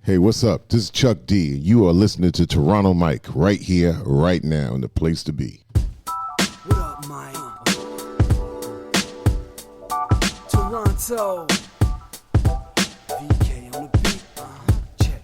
Hey, what's up? This is Chuck D. You are listening to Toronto Mike right here, right now, in the place to be. What up, Mike? Toronto. VK on the beat. Check.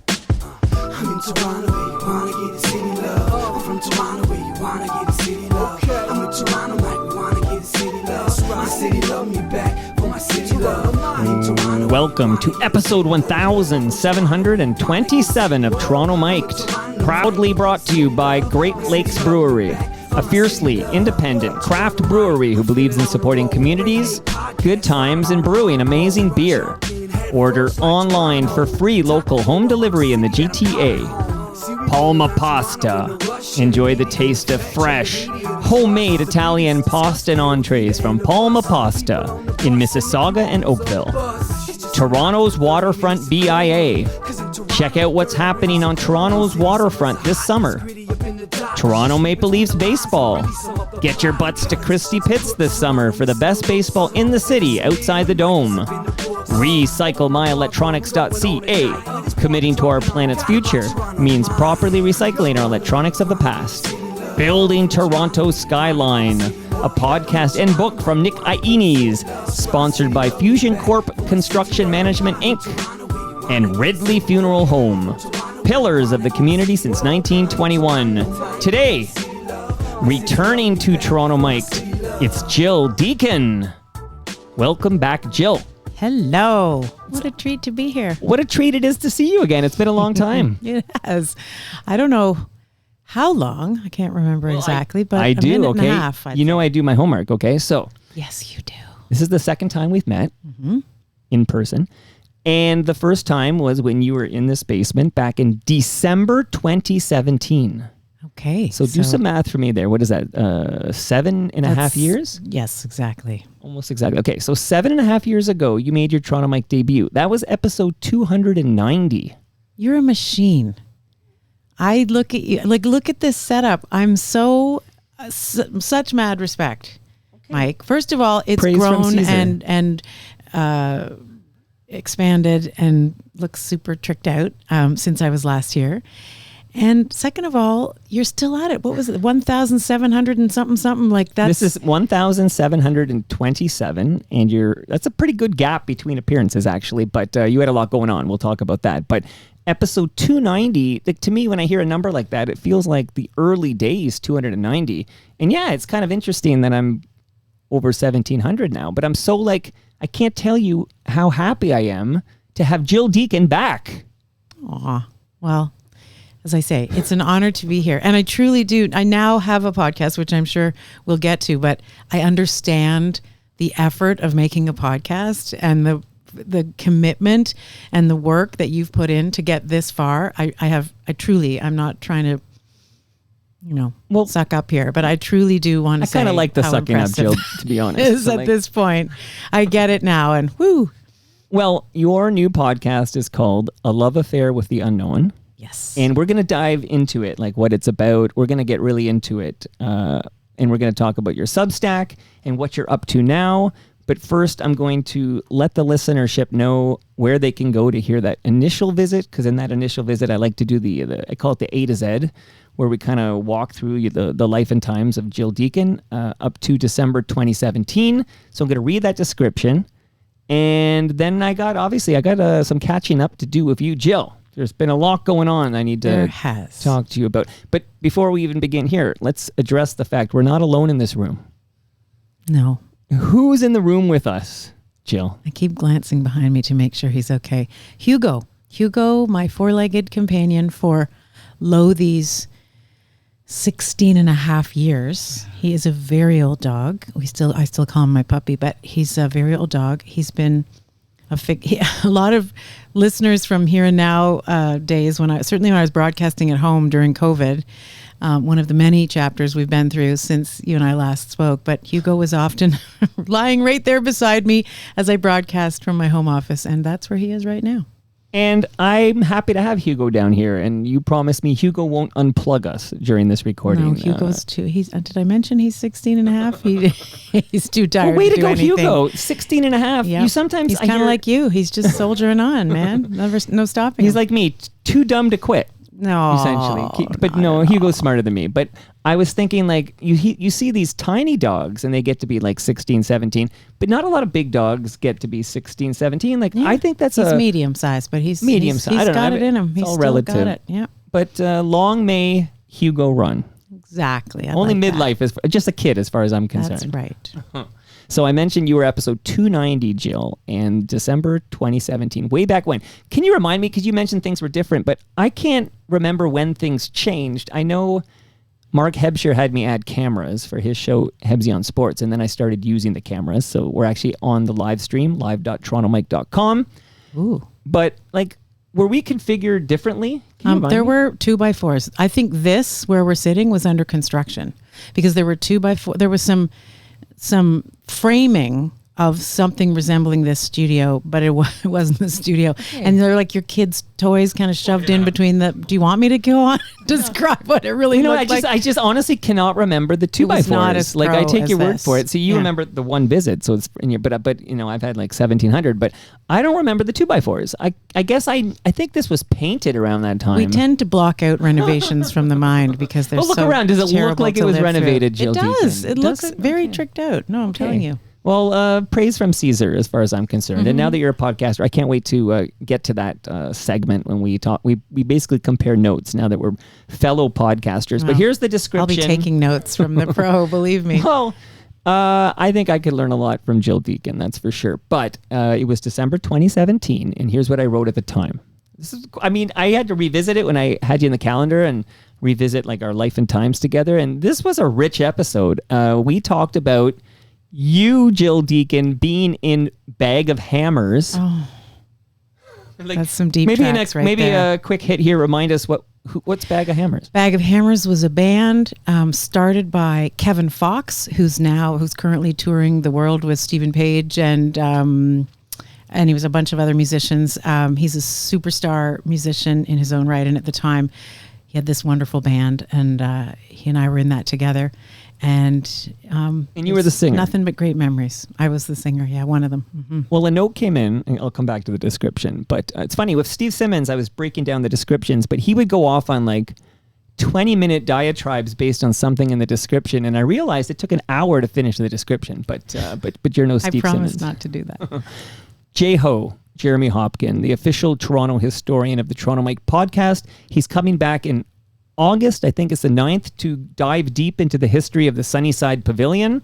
I'm in Toronto where you wanna get the city love. I'm from Toronto where you wanna get the city love. Okay. I'm in Toronto like we wanna get the city love. My city love me back for my city love. I'm in Toronto. Welcome to episode 1727 of Toronto Mic'd, proudly brought to you by Great Lakes Brewery, a fiercely independent craft brewery who believes in supporting communities, good times, and brewing amazing beer. Order online for free local home delivery in the GTA. Palma Pasta. Enjoy the taste of fresh, homemade Italian pasta and entrees from Palma Pasta in Mississauga and Oakville. Toronto's Waterfront BIA. Check out what's happening on Toronto's waterfront this summer. Toronto Maple Leafs baseball. Get your butts to Christie Pitts this summer for the best baseball in the city outside the dome. RecycleMyElectronics.ca. Committing to our planet's future means properly recycling our electronics of the past. Building Toronto Skyline, a podcast and book from Nick Iones, sponsored by Fusion Corp Construction Management Inc. and Ridley Funeral Home, pillars of the community since 1921. Today, returning to Toronto Mic'd, it's Gill Deacon. Welcome back, Gill. Hello. What a treat to be here. What a treat it is to see you again. It's been a long time. It has. I don't know how long. I can't remember exactly, but I do, minute okay? and a half. You know I do my homework, okay? So Yes, you do. this is the second time we've met in person. And the first time was when you were in this basement back in December 2017. Okay. So do some math for me there. What is that? 7.5 years? Yes, exactly. Almost exactly. Okay, so 7.5 years ago, you made your Toronto Mike debut. That was episode 290. You're a machine. I look at you, look at this setup. I'm so, such mad respect, Mike. First of all, it's Praise from grown Caesar. and expanded and looks super tricked out since I was last here. And second of all, you're still at it. What was it? 1,700 and something like that. This is 1,727, and that's a pretty good gap between appearances, actually. But you had a lot going on. We'll talk about that. But episode 290, to me, when I hear a number like that, it feels like the early days, 290. And yeah, it's kind of interesting that I'm over 1,700 now. But I'm so I can't tell you how happy I am to have Gill Deacon back. Aw, well, as I say, it's an honor to be here. And I truly do. I now have a podcast, which I'm sure we'll get to, but I understand the effort of making a podcast and the commitment and the work that you've put in to get this far. I'm not trying to, suck up here, but I truly do want to say I kind of like the sucking up, Gill, to be honest. Is at this point. I get it now, and whoo. Well, your new podcast is called A Love Affair with the Unknown. Yes. And we're going to dive into it, like what it's about. We're going to get really into it. And we're going to talk about your Substack and what you're up to now. But first, I'm going to let the listenership know where they can go to hear that initial visit. Because in that initial visit, I like to do I call it the A to Z, where we kind of walk through the life and times of Gill Deacon up to December 2017. So I'm going to read that description. And then I got some catching up to do with you, Gill. There's been a lot going on I need to talk to you about. But before we even begin here, let's address the fact we're not alone in this room. No. Who's in the room with us, Gill? I keep glancing behind me to make sure he's okay. Hugo, my four-legged companion for these 16 and a half years. He is a very old dog. I still call him my puppy, but he's a very old dog. He's been a lot of listeners from Here and Now days when I was broadcasting at home during COVID, one of the many chapters we've been through since you and I last spoke. But Hugo was often lying right there beside me as I broadcast from my home office, and that's where he is right now. And I'm happy to have Hugo down here. And you promised me Hugo won't unplug us during this recording. No, Hugo's too. Did I mention he's 16 and a half? He's too tired way to to do go, anything. Hugo. 16 and a half. Yeah. You sometimes... He's kind of like you. He's just soldiering on, man. No stopping. He's him. like me, too dumb to quit. No, Essentially. But no, Hugo's smarter than me. But I was thinking, like, you see these tiny dogs and they get to be like 16, 17, but not a lot of big dogs get to be 16, 17. Like, I think that's he's medium sized, but he's medium size. I don't got know. it in him. He's all still relative. got it. Yeah, But long may Hugo run. exactly. I Only like midlife is just a kid, as far as I'm That's concerned. right. So I mentioned you were episode 290, Jill, in December 2017, way back when. Can you remind me, because you mentioned things were different, but I can't remember when things changed. I know Mark Hebsher had me add cameras for his show, Hebsy on Sports, and then I started using the cameras. So we're actually on the live stream, live.torontomike.com. Ooh. But, like, were we configured differently? Can you remind There me? were 2x4s. I think this where we're sitting was under construction because there were 2x4. There was some framing of something resembling this studio, but it wasn't the studio. Okay. And they're like your kids' toys kind of shoved in between the. Do you want me to go on describe what it really looked like? I just honestly cannot remember the 2x4s. Like, I take your word for it. So you remember the one visit. So it's in your, but you know, I've had like 1,700, but I don't remember the 2x4s. I guess I think this was painted around that time. We tend to block out renovations from the mind because they're look around. Does it look like it was renovated, Jill? It does. Deacon? It looks very tricked out. No, I'm telling you. Well, praise from Caesar, as far as I'm concerned. And now that you're a podcaster, I can't wait to get to that segment when we talk. We basically compare notes now that we're fellow podcasters. But here's the description. I'll be taking notes from the pro, believe me. Well, I think I could learn a lot from Gill Deacon, that's for sure. But it was December 2017, and here's what I wrote at the time. I had to revisit it when I had you in the calendar and revisit like our life and times together. And this was a rich episode. We talked about you, Gill Deacon, being in Bag of Hammers. Oh, like, that's some deep maybe tracks right there. A quick hit here. Remind us what's Bag of Hammers. Bag of Hammers was a band started by Kevin Fox, who's currently touring the world with Stephen Page and he was a bunch of other musicians. He's a superstar musician in his own right, and at the time, he had this wonderful band, and he and I were in that together. And you were the singer. Nothing but great memories. I was the singer. Yeah, one of them. Mm-hmm. Well, a note came in, and I'll come back to the description. But it's funny, with Steve Simmons, I was breaking down the descriptions, but he would go off on like 20-minute diatribes based on something in the description, and I realized it took an hour to finish the description. But you're no Steve Simmons. I promise not to do that. J-Ho, Jeremy Hopkin, the official Toronto historian of the Toronto Mike podcast. He's coming back in August, I think it's the 9th, to dive deep into the history of the Sunnyside Pavilion.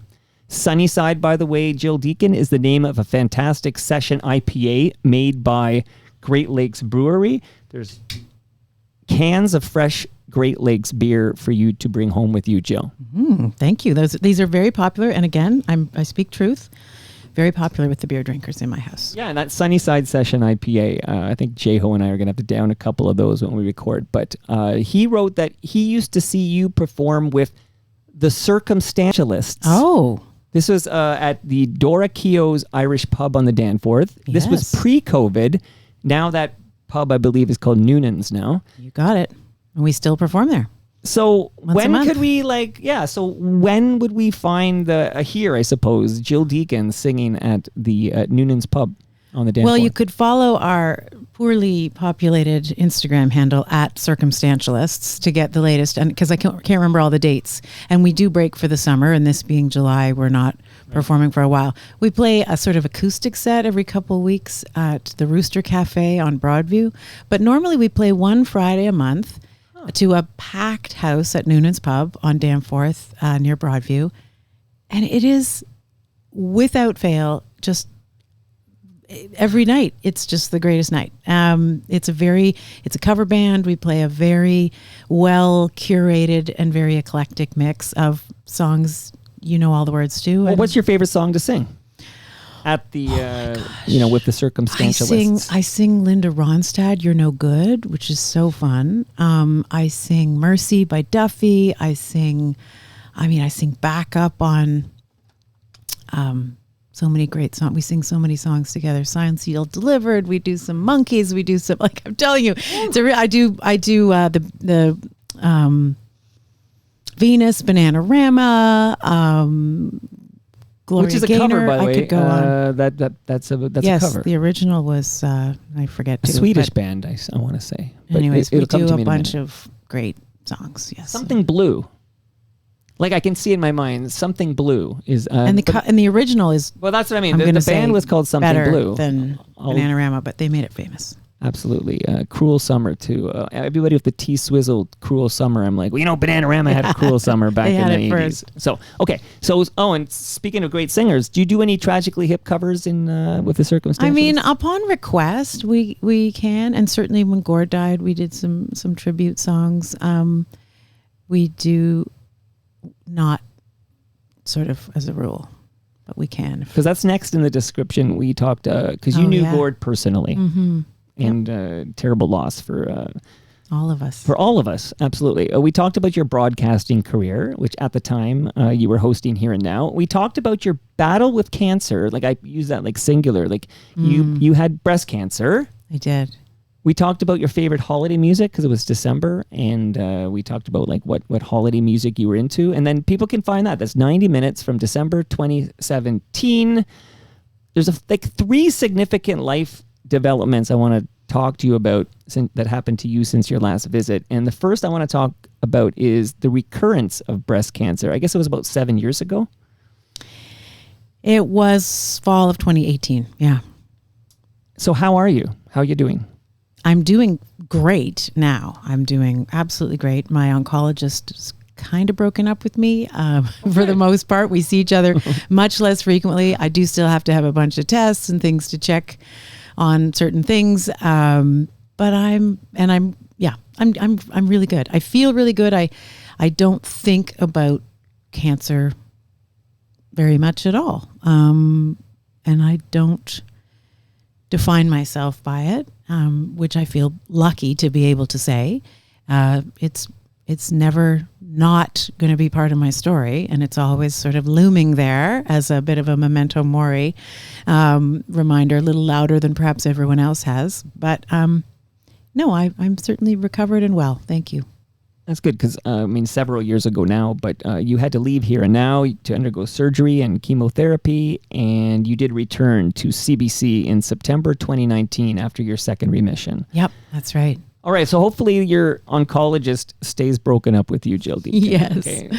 Sunnyside, by the way, Gill Deacon, is the name of a fantastic session IPA made by Great Lakes Brewery. There's cans of fresh Great Lakes beer for you to bring home with you, Jill. Thank you. These are very popular. And again, I speak truth. Very popular with the beer drinkers in my house. Yeah, and that Sunnyside Session IPA, I think J-Ho and I are going to have to down a couple of those when we record. But he wrote that he used to see you perform with the Circumstantialists. Oh. This was at the Dora Keogh's Irish Pub on the Danforth. Yes. This was pre-COVID. Now that pub, I believe, is called Noonan's now. You got it. And we still perform there. So when could we so when would we find here, I suppose, Gill Deacon singing at the Noonan's pub on the Danforth? Well, you could follow our poorly populated Instagram handle at Circumstantialists to get the latest, and because I can't remember all the dates. And we do break for the summer, and this being July, we're not performing for a while. We play a sort of acoustic set every couple of weeks at the Rooster Cafe on Broadview, but normally we play one Friday a month to a packed house at Noonan's Pub on Danforth near Broadview. And it is, without fail, just every night. It's just the greatest night. It's a cover band. We play a very well curated and very eclectic mix of songs you know all the words to. Well, what's your favorite song to sing? At the, with the Circumstantialists. I sing Linda Ronstadt, You're No Good, which is so fun. I sing Mercy by Duffy. I sing back up on So many great songs. We sing so many songs together. Sign Sealed Delivered. We do some Monkeys. We do some, like I'm telling you, I do the Venus, Bananarama, Gloria Which is a Gaynor. cover, by the way. I could go on. That's a Yes, cover. the original was I forget A too, Swedish but band, I want to say. But anyways, it'll we come do to a me in bunch minute. of great songs. Yes, Something Blue. Like I can see in my mind, Something Blue is. and the original is. Well, that's what I mean. I'm The gonna band say was called Something better Blue. than Bananarama, but they made it famous. Absolutely. Cruel Summer, too. Everybody with the T-Swizzle Cruel Summer, I'm like, well, Bananarama had a Cruel Summer back They in had the it 80s. first. So, okay. So, and speaking of great singers, do you do any Tragically Hip covers in with the Circumstantialists? I mean, upon request, we can, and certainly when Gord died, we did some tribute songs. We do not sort of as a rule, but we can. Because that's next in the description. We talked, because you knew Gord personally. Mm-hmm. And terrible loss for all of us. For all of us, absolutely. We talked about your broadcasting career, which at the time you were hosting Here and Now. We talked about your battle with cancer. Like I use that like singular. Like you had breast cancer. I did. We talked about your favorite holiday music because it was December, and we talked about like what holiday music you were into. And then people can find that. That's 90 minutes from December 2017. There's like 3 significant life developments I want to talk to you about that happened to you since your last visit. And the first I want to talk about is the recurrence of breast cancer. I guess it was about 7 years ago. It was fall of 2018. Yeah. So how are you? How are you doing? I'm doing great now. I'm doing absolutely great. My oncologist is kind of broken up with me for the most part. We see each other much less frequently. I do still have to have a bunch of tests and things to check on certain things, but I'm really good. I feel really good. I don't think about cancer very much at all, and I don't define myself by it, which I feel lucky to be able to say. It's never not going to be part of my story, and it's always sort of looming there as a bit of a memento mori reminder, a little louder than perhaps everyone else has. But no, I'm certainly recovered and well. Thank you. That's good because, several years ago now, but you had to leave Here and Now to undergo surgery and chemotherapy, and you did return to CBC in September 2019 after your second remission. Yep, that's right. All right, so hopefully your oncologist stays broken up with you, Jill Deacon. Yes. Okay,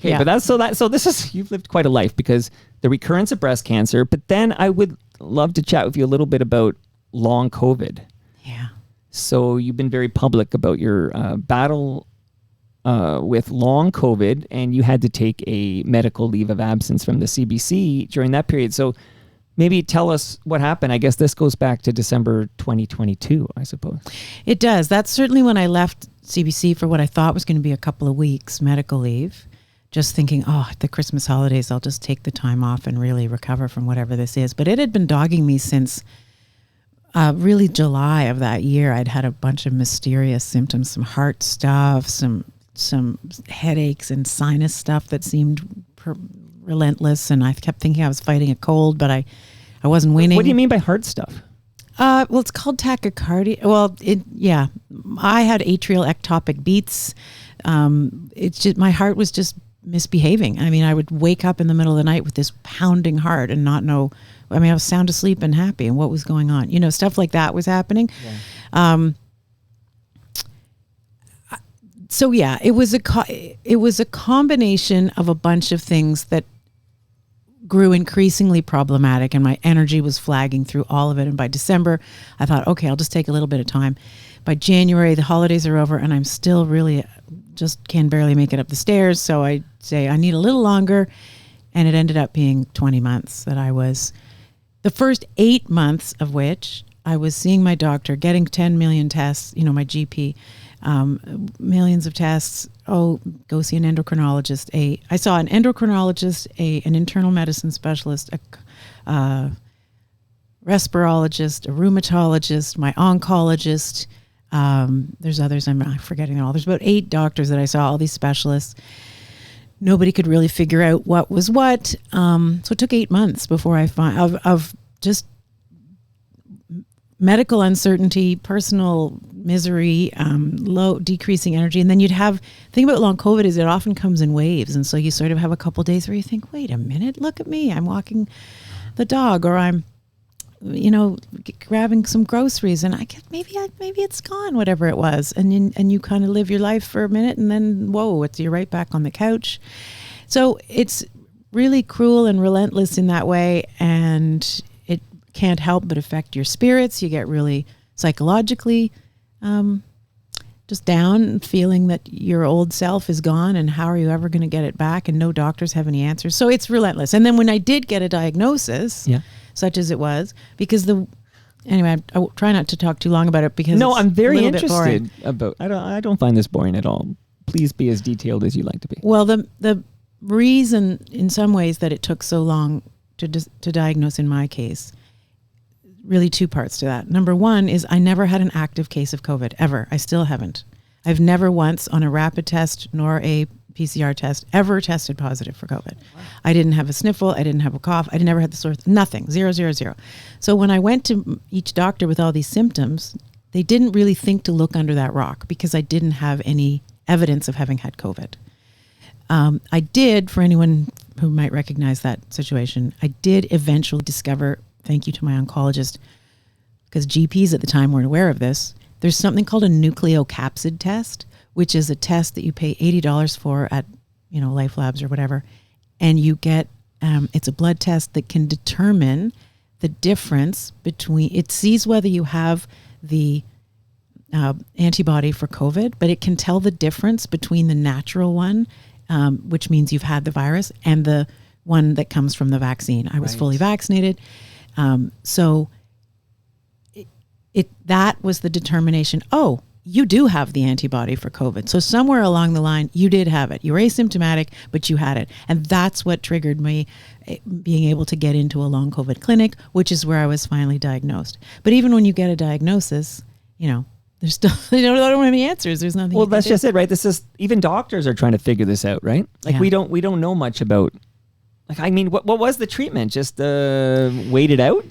yeah. But so this is, you've lived quite a life because the recurrence of breast cancer, but then I would love to chat with you a little bit about long COVID. Yeah. So you've been very public about your battle with long COVID, and you had to take a medical leave of absence from the CBC during that period. So maybe tell us what happened. I guess this goes back to December 2022, I suppose. It does. That's certainly when I left CBC for what I thought was going to be a couple of weeks medical leave, just thinking, at the Christmas holidays, I'll just take the time off and really recover from whatever this is. But it had been dogging me since really July of that year. I'd had a bunch of mysterious symptoms, some heart stuff, some headaches and sinus stuff that seemed relentless, and I kept thinking I was fighting a cold, but I wasn't winning. What do you mean by heart stuff? Well, it's called tachycardia. Well, I had atrial ectopic beats. It's just my heart was just misbehaving. I mean, I would wake up in the middle of the night with this pounding heart and not know. I mean, I was sound asleep and happy, and what was going on? Stuff like that was happening. Yeah. So yeah, it was a combination of a bunch of things that grew increasingly problematic, and my energy was flagging through all of it. And by December, I thought, okay, I'll just take a little bit of time. By January, the holidays are over, and I'm still really just can barely make it up the stairs. So I say I need a little longer, and it ended up being 20 months that I was. The first 8 months of which I was seeing my doctor, getting 10 million tests, my GP, millions of tests. Go see an endocrinologist. I saw an endocrinologist, an internal medicine specialist, a respirologist, a rheumatologist, my oncologist. There's others I'm forgetting all. There's about 8 doctors that I saw, all these specialists. nobody could really figure out what was what. So it took 8 months before I find of just medical uncertainty, personal misery, low decreasing energy. And then you'd have, the thing about long COVID is it often comes in waves. And so you sort of have a couple days where you think, wait a minute, look at me. I'm walking the dog, or I'm, grabbing some groceries, and I get, maybe it's gone, whatever it was. And you kind of live your life for a minute, and then, whoa, you're right back on the couch. So it's really cruel and relentless in that way. And it can't help but affect your spirits. You get really psychologically just down, feeling that your old self is gone, and how are you ever going to get it back? And no doctors have any answers. So it's relentless. And then when I did get a diagnosis, such as it was, because anyway, I try not to talk too long about it because I'm very interested about. I don't find this boring at all. Please be as detailed as you like to be. Well, the reason, in some ways, that it took so long to diagnose in my case, really two parts to that. Number one is I never had an active case of COVID, ever. I still haven't. I've never once on a rapid test nor a PCR test ever tested positive for COVID. Wow. I didn't have a sniffle. I didn't have a cough. I never had the sore nothing. 0, 0, 0. So when I went to each doctor with all these symptoms, they didn't really think to look under that rock because I didn't have any evidence of having had COVID. I did, for anyone who might recognize that situation, I did eventually discover, thank you to my oncologist, because GPs at the time weren't aware of this, there's something called a nucleocapsid test, which is a test that you pay $80 for at, Life Labs or whatever. And you get, it's a blood test that can determine the difference between, it sees whether you have the antibody for COVID, but it can tell the difference between the natural one, which means you've had the virus, and the one that comes from the vaccine. I was fully vaccinated. So that was the determination. Oh, you do have the antibody for COVID. So somewhere along the line, you did have it. You were asymptomatic, but you had it. And that's what triggered me being able to get into a long COVID clinic, which is where I was finally diagnosed. But even when you get a diagnosis, there's still, they don't have any answers. There's nothing. Well, that's just it, right? This is, even doctors are trying to figure this out, right? Like we don't know much about, what was the treatment? Just wait it out?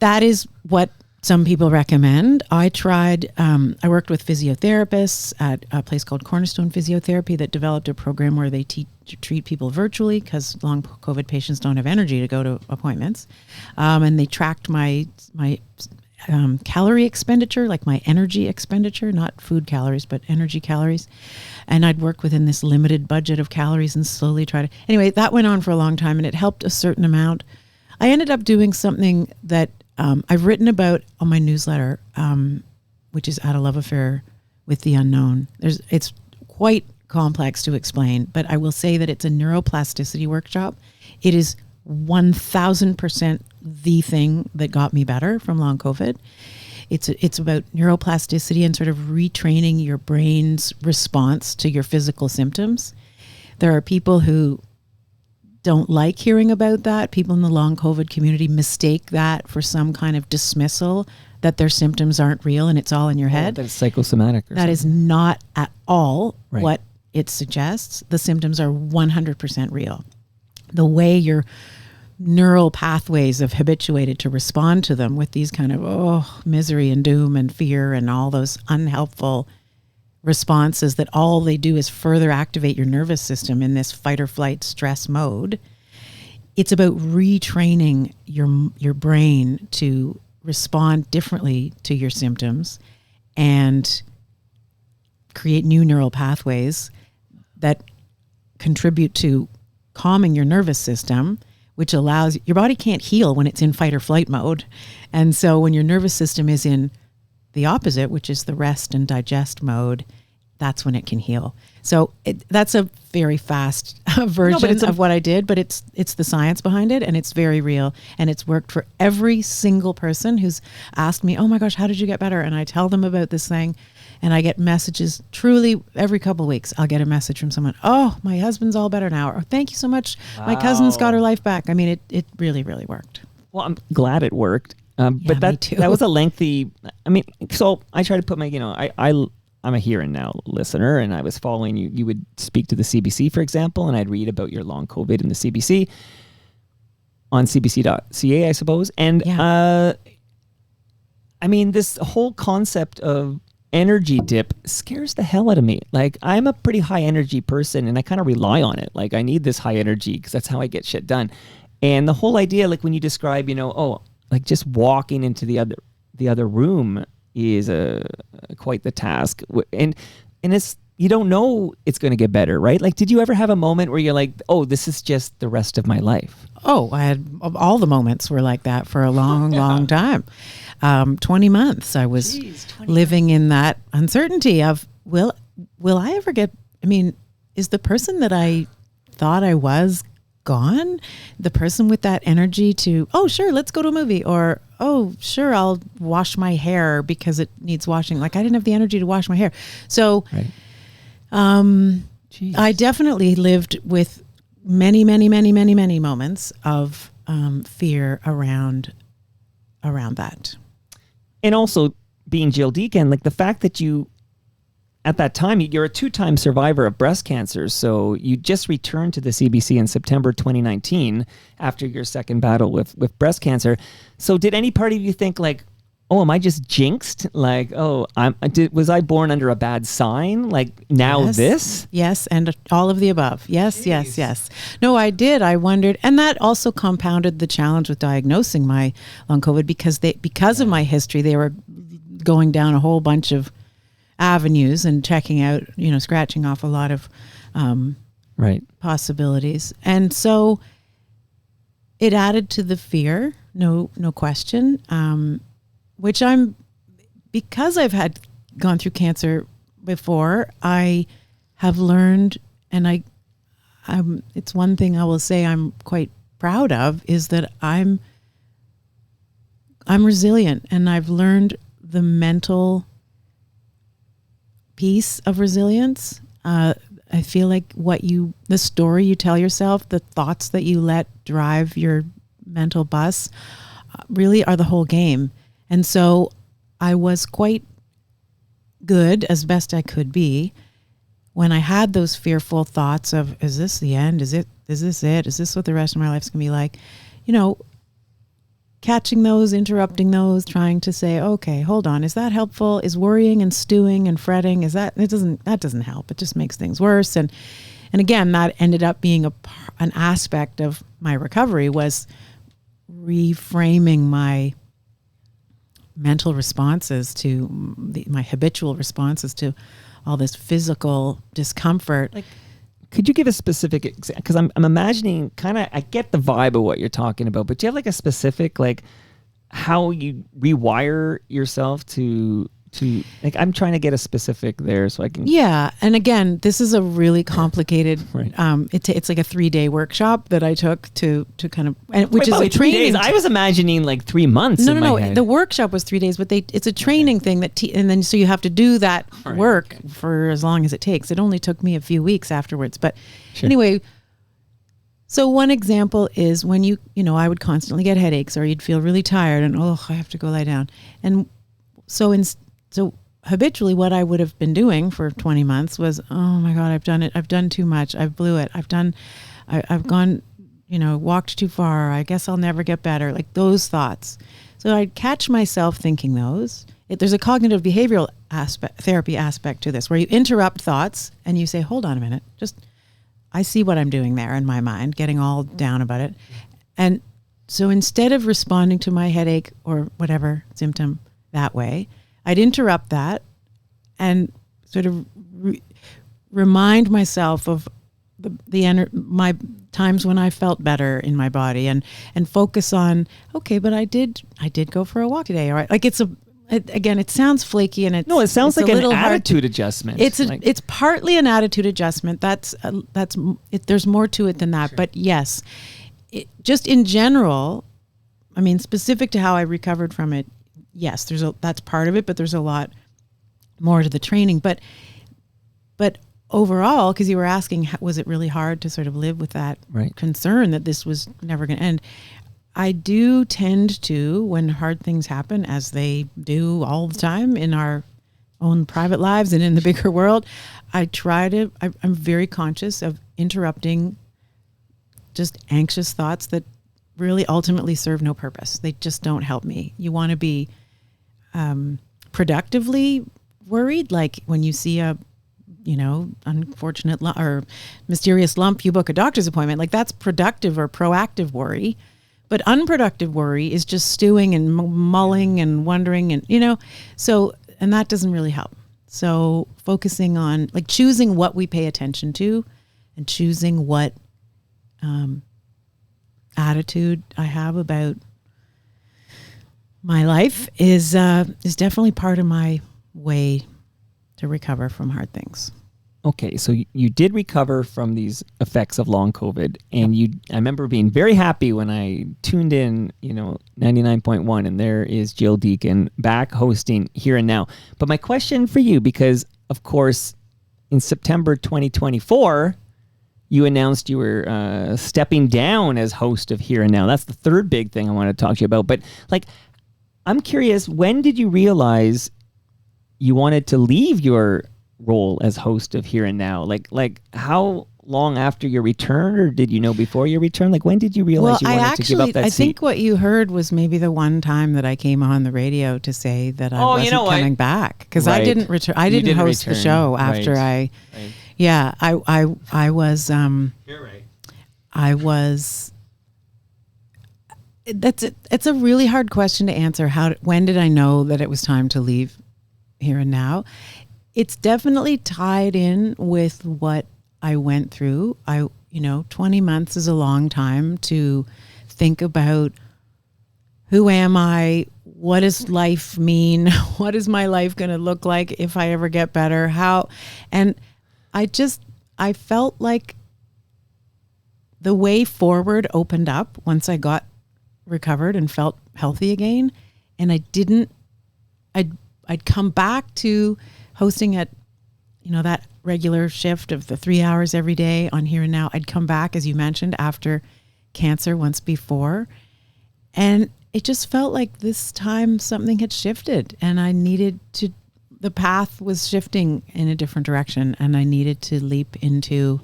That is what some people recommend. I tried, I worked with physiotherapists at a place called Cornerstone Physiotherapy that developed a program where they treat people virtually because long COVID patients don't have energy to go to appointments. And they tracked my calorie expenditure, like my energy expenditure, not food calories, but energy calories. And I'd work within this limited budget of calories and slowly try to, anyway, that went on for a long time and it helped a certain amount. I ended up doing something that I've written about on my newsletter, which is At a Love Affair with the Unknown. It's quite complex to explain, but I will say that it's a neuroplasticity workshop. It is 1000% the thing that got me better from long COVID. It's about neuroplasticity and sort of retraining your brain's response to your physical symptoms. There are people who don't like hearing about that. People in the long COVID community mistake that for some kind of dismissal that their symptoms aren't real and it's all in your head. That's psychosomatic. That is not at all what it suggests. The symptoms are 100% real. The way your neural pathways have habituated to respond to them with these kind of misery and doom and fear and all those unhelpful responses that all they do is further activate your nervous system in this fight or flight stress mode. It's about retraining your brain to respond differently to your symptoms and create new neural pathways that contribute to calming your nervous system, which allows your body can't heal when it's in fight or flight mode. And so when your nervous system is in the opposite, which is the rest and digest mode, that's when it can heal. So that's a very fast version of what I did, but it's the science behind it, and it's very real, and it's worked for every single person who's asked me, oh my gosh, how did you get better? And I tell them about this thing, and I get messages truly every couple of weeks. I'll get a message from someone, oh, my husband's all better now, or thank you so much. Wow. My cousin's got her life back. I mean, it really, really worked. Well, I'm glad it worked. But that was a lengthy, so I try to put my, I'm a here and now listener, and I was following you. You would speak to the CBC, for example, and I'd read about your long COVID in the CBC on cbc.ca, I suppose. And I mean, this whole concept of energy dip scares the hell out of me. Like, I'm a pretty high energy person, and I kind of rely on it. Like, I need this high energy because that's how I get shit done. And the whole idea, like when you describe, like just walking into the other room is quite the task. And it's, you don't know it's going to get better, right? Like, did you ever have a moment where you're like, oh, this is just the rest of my life? Oh, I had all the moments were like that for a long, long time. 20 months I was living in that uncertainty of, will I ever get, is the person that I thought I was gone? The person with that energy to, oh, sure, let's go to a movie, or, oh, sure, I'll wash my hair because it needs washing. Like, I didn't have the energy to wash my hair. So, right. I definitely lived with many, many, many, many, many moments of fear around that. And also being Gill Deacon, like the fact that you, at that time, you're a 2-time survivor of breast cancer. So you just returned to the CBC in September 2019 after your second battle with breast cancer. So did any part of you think like, oh, am I just jinxed? Like, oh, was I born under a bad sign? Like now Yes. this? Yes, and all of the above. Yes, Jeez. yes. No, I did. I wondered, and that also compounded the challenge with diagnosing my long COVID because of my history. They were going down a whole bunch of avenues and checking out, scratching off a lot of Right. possibilities, and so it added to the fear. No question. Which because I've gone through cancer before, I have learned, and it's one thing I will say I'm quite proud of, is that I'm resilient, and I've learned the mental piece of resilience. I feel like the story you tell yourself, the thoughts that you let drive your mental bus, really are the whole game. And so I was quite good, as best I could be, when I had those fearful thoughts of, is this the end? Is this it? Is this what the rest of my life's going to be like? Catching those, interrupting those, trying to say, okay, hold on. Is that helpful? Is worrying and stewing and fretting, that doesn't help. It just makes things worse. And again, that ended up being an aspect of my recovery, was reframing my mental responses to my habitual responses to all this physical discomfort. Like, could you give a specific example? Because I'm imagining I get the vibe of what you're talking about, but do you have like a specific, like how you rewire yourself to like, I'm trying to get a specific there so I can. Yeah. And again, this is a really complicated, Right. It's like a 3-day workshop that I took to kind of, which Wait, is a 3 days? training. I was imagining like 3 months. No. Head. The workshop was 3 days, but it's a training thing and then so you have to do that Right, work okay. for as long as it takes. It only took me a few weeks afterwards, but Sure. anyway. So one example is when I would constantly get headaches, or you'd feel really tired and, oh, I have to go lie down. And so habitually what I would have been doing for 20 months was, oh my God, I've done it. I've done too much. I've blew it. I've gone, walked too far. I guess I'll never get better. Like those thoughts. So I'd catch myself thinking those. There's a cognitive behavioral therapy aspect to this, where you interrupt thoughts and you say, hold on a minute. I see what I'm doing there in my mind, getting all down about it. And so instead of responding to my headache or whatever symptom that way, I'd interrupt that and sort of remind myself of my times when I felt better in my body, and focus on, okay, but I did go for a walk today. All right. Like again, it sounds flaky, and it sounds like a an little attitude adjustment. It's partly an attitude adjustment. There's more to it than that. Sure. But yes, just in general, specific to how I recovered from it, yes, that's part of it, but there's a lot more to the training. But overall, because you were asking, was it really hard to sort of live with that concern that this was never going to end? I do tend to, when hard things happen, as they do all the time in our own private lives and in the bigger world, I'm very conscious of interrupting just anxious thoughts that really ultimately serve no purpose. They just don't help me. You want to be productively worried, like when you see a unfortunate or mysterious lump, you book a doctor's appointment. Like that's productive or proactive worry. But unproductive worry is just stewing and mulling and wondering and, and that doesn't really help. So focusing on like choosing what we pay attention to and choosing what attitude I have about my life is definitely part of my way to recover from hard things. Okay, so you did recover from these effects of long COVID, and I remember being very happy when I tuned in, 99.1, and there is Gill Deacon back hosting Here and Now. But my question for you, because of course, in September 2024, you announced you were stepping down as host of Here and Now. That's the third big thing I want to talk to you about. But I'm curious, when did you realize you wanted to leave your role as host of Here and Now? Like how long after your return, or did you know before your return? Like when did you realize you wanted to give up that seat? I think what you heard was maybe the one time that I came on the radio to say that I wasn't coming back, because I didn't return. I didn't host the show after I was You're right. I was. It's a really hard question to answer. When did I know that it was time to leave Here and Now? It's definitely tied in with what I went through. 20 months is a long time to think about who am I? What does life mean? What is my life going to look like if I ever get better? How? And I felt like the way forward opened up once I got recovered and felt healthy again. And I'd come back to hosting at, that regular shift of the 3 hours every day on Here and Now. I'd come back, as you mentioned, after cancer once before. And it just felt like this time something had shifted and the path was shifting in a different direction, and I needed to leap into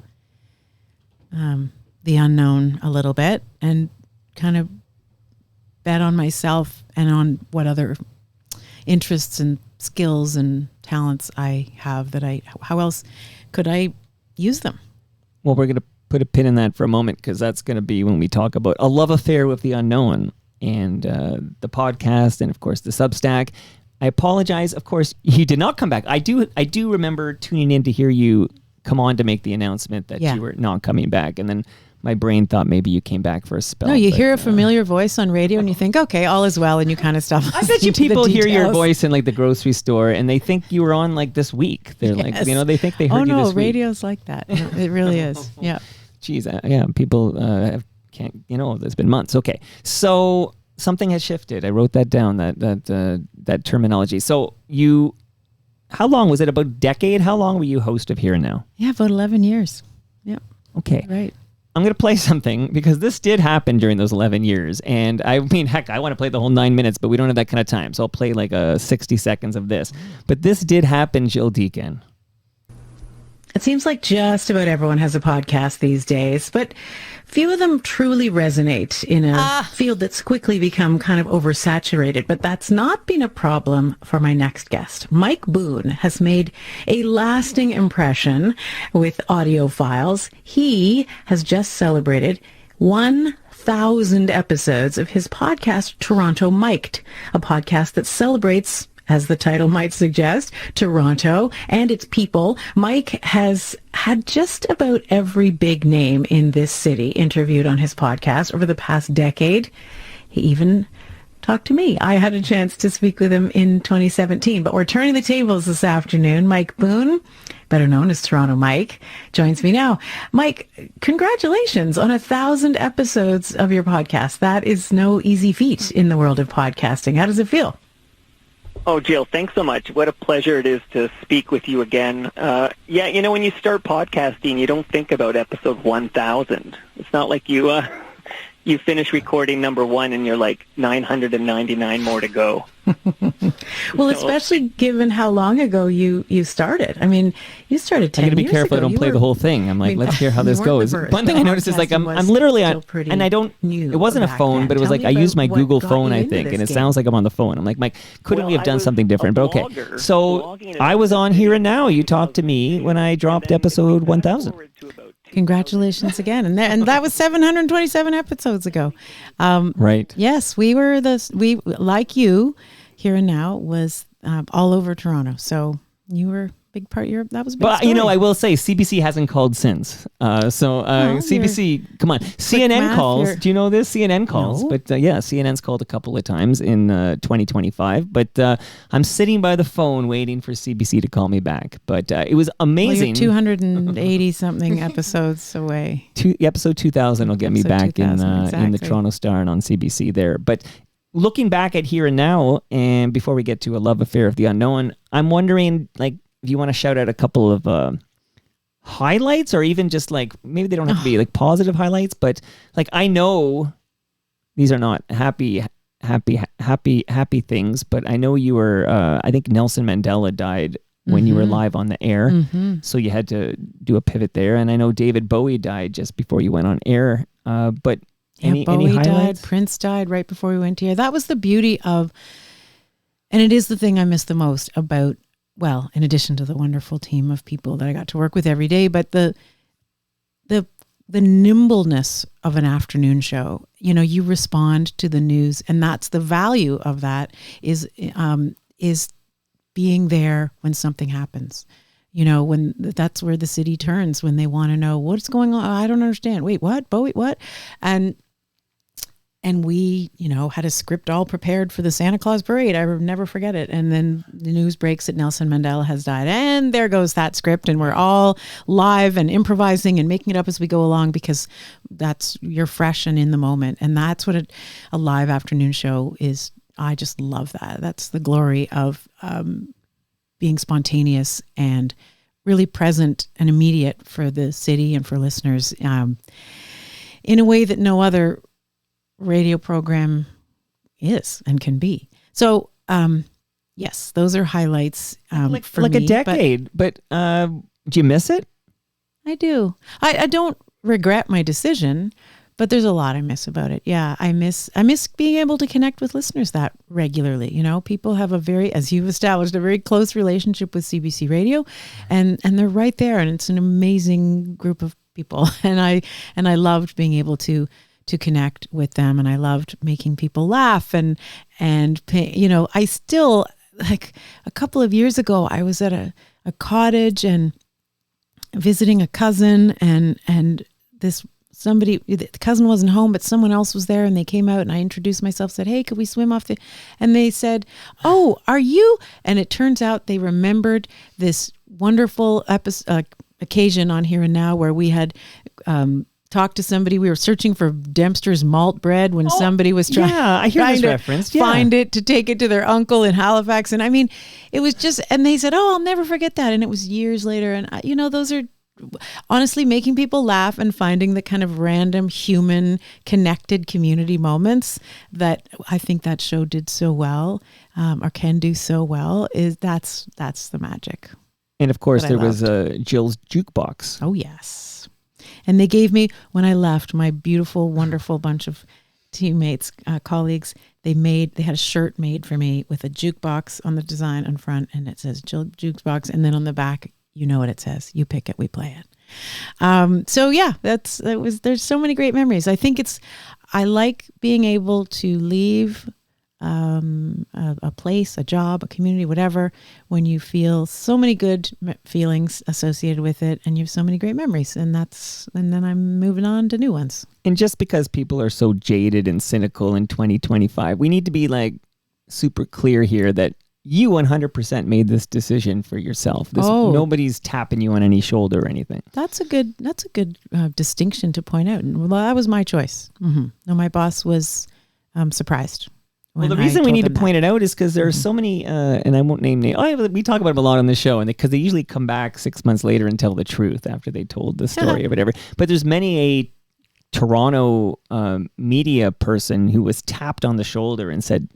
the unknown a little bit and kind of bet on myself and on what other interests and skills and talents I have how else could I use them? Well, we're going to put a pin in that for a moment, because that's going to be when we talk about a love affair with the unknown and the podcast and, of course, the Substack. I apologize. Of course, you did not come back. I do remember tuning in to hear you come on to make the announcement that you were not coming back. And then my brain thought maybe you came back for a spell. No, you hear a familiar voice on radio and you think, okay, all is well, and you kind of stop. I bet you people hear your voice in like the grocery store and they think you were on like this week. They're like, they think they heard you this week. Radio's like that. It really is. Yeah. Geez, people can't, there's been months. Okay. So something has shifted. I wrote that down, that terminology. So how long was it? About a decade? How long were you host of Here and Now? Yeah, about 11 years. Yeah. Okay. Right. I'm going to play something because this did happen during those 11 years. And I mean, heck, I want to play the whole 9 minutes, but we don't have that kind of time. So I'll play like 60 seconds of this. But this did happen, Gill Deacon. It seems like just about everyone has a podcast these days, but few of them truly resonate in a field that's quickly become kind of oversaturated. But that's not been a problem for my next guest. Mike Boone has made a lasting impression with audio files. He has just celebrated 1,000 episodes of his podcast, Toronto Mic'd, a podcast that celebrates, as the title might suggest, Toronto and its people. Mike has had just about every big name in this city interviewed on his podcast over the past decade. He even talked to me. I had a chance to speak with him in 2017, but we're turning the tables this afternoon. Mike Boone, better known as Toronto Mike, joins me now. Mike, congratulations on 1,000 episodes of your podcast. That is no easy feat in the world of podcasting. How does it feel? Oh, Jill, thanks so much. What a pleasure it is to speak with you again. When you start podcasting, you don't think about episode 1,000. It's not like you you finish recording number 1 and you're like 999 more to go. Well, especially given how long ago you started. I mean, you started 10 I got to be years careful I ago. don't play the whole thing. I'm like, let's hear how this goes. One thing I noticed is like I'm literally on, and I don't. It wasn't a phone, but it was like I used my Google phone, I think, and it sounds like I'm on the phone. I'm like, Mike, couldn't we have done something different? But okay, so I was on Here and Now. You talked to me when I dropped episode 1000. Congratulations again, and that was 727 episodes ago. Right. Yes, we like you. Here and Now was all over Toronto, so you were a big part. That was a big But story. I will say CBC hasn't called since. CBC, come on, CNN math, calls. Do you know this? CNN calls, No. but CNN's called a couple of times in 2025. But I'm sitting by the phone waiting for CBC to call me back. But it was Well, amazing. you're 280 something episodes away. Episode 2000 will get me Episode back 2000, in the exactly. Toronto Star and on CBC there. But looking back at Here and Now, and before we get to A Love Affair of the Unknown, I'm wondering, like, if you want to shout out a couple of highlights, or even just like, maybe they don't have to be like positive highlights, but like, I know these are not happy things, but I know you were, I think Nelson Mandela died when you were live on the air. Mm-hmm. So you had to do a pivot there. And I know David Bowie died just before you went on air. But any Bowie highlights? died, Prince died right before we went here. That was the beauty of, and it is the thing I miss the most about, well, in addition to the wonderful team of people that I got to work with every day, but the nimbleness of an afternoon show. You know, you respond to the news, and that's the value of that is being there when something happens. You know, when that's where the city turns, when they want to know what's going on. I don't understand. Wait, what? Bowie, what? And we, you know, had a script all prepared for the Santa Claus parade. I will never forget it. And then the news breaks that Nelson Mandela has died. And there goes that script. And we're all live and improvising and making it up as we go along, because you're fresh and in the moment. And that's what a live afternoon show is. I just love that. That's the glory of being spontaneous and really present and immediate for the city and for listeners in a way that no other radio program is and can be. So, yes, those are highlights for like me. a decade. But do you miss it? I do. I don't regret my decision, but there's a lot I miss about it. Yeah, I miss being able to connect with listeners that regularly. You know, people have as you've established, a very close relationship with CBC Radio, and they're right there, and it's an amazing group of people. And I loved being able to connect with them, and I loved making people laugh, and you know, I still, like, a couple of years ago, I was at a cottage and visiting a cousin, and the cousin wasn't home, but someone else was there, and they came out, and I introduced myself, said, "Hey, could we swim off and they said, "Oh, are you?" And it turns out they remembered this wonderful occasion on Here and Now where we had talked to somebody. We were searching for Dempster's malt bread when somebody was trying. Yeah, I hear this to reference. Yeah. Find it to take it to their uncle in Halifax, and I mean, it was just. And they said, "Oh, I'll never forget that." And it was years later, and you know, those are honestly making people laugh and finding the kind of random human connected community moments that I think that show did so well, or can do so well. That's the magic. And of course, that I there was Gill's Jukebox. Oh, yes. And they gave me, when I left, my beautiful, wonderful bunch of teammates, colleagues, they had a shirt made for me with a jukebox on the design on front, and it says Jill Jukebox, and then on the back, you know what it says. You pick it, we play it. So yeah, there's so many great memories. I think I like being able to leave a place, a job, a community, whatever, when you feel so many good feelings associated with it, and you have so many great memories, and then I'm moving on to new ones. And just because people are so jaded and cynical in 2025, we need to be like super clear here that you 100% made this decision for yourself. Nobody's tapping you on any shoulder or anything. That's a good distinction to point out. Well, that was my choice. Mm-hmm. No, my boss was surprised. Well, the reason we need to point it out is because there are so many, and I won't name names. We talk about them a lot on the show, and because they usually come back 6 months later and tell the truth after they told the story or whatever. But there's many Toronto media person who was tapped on the shoulder and said,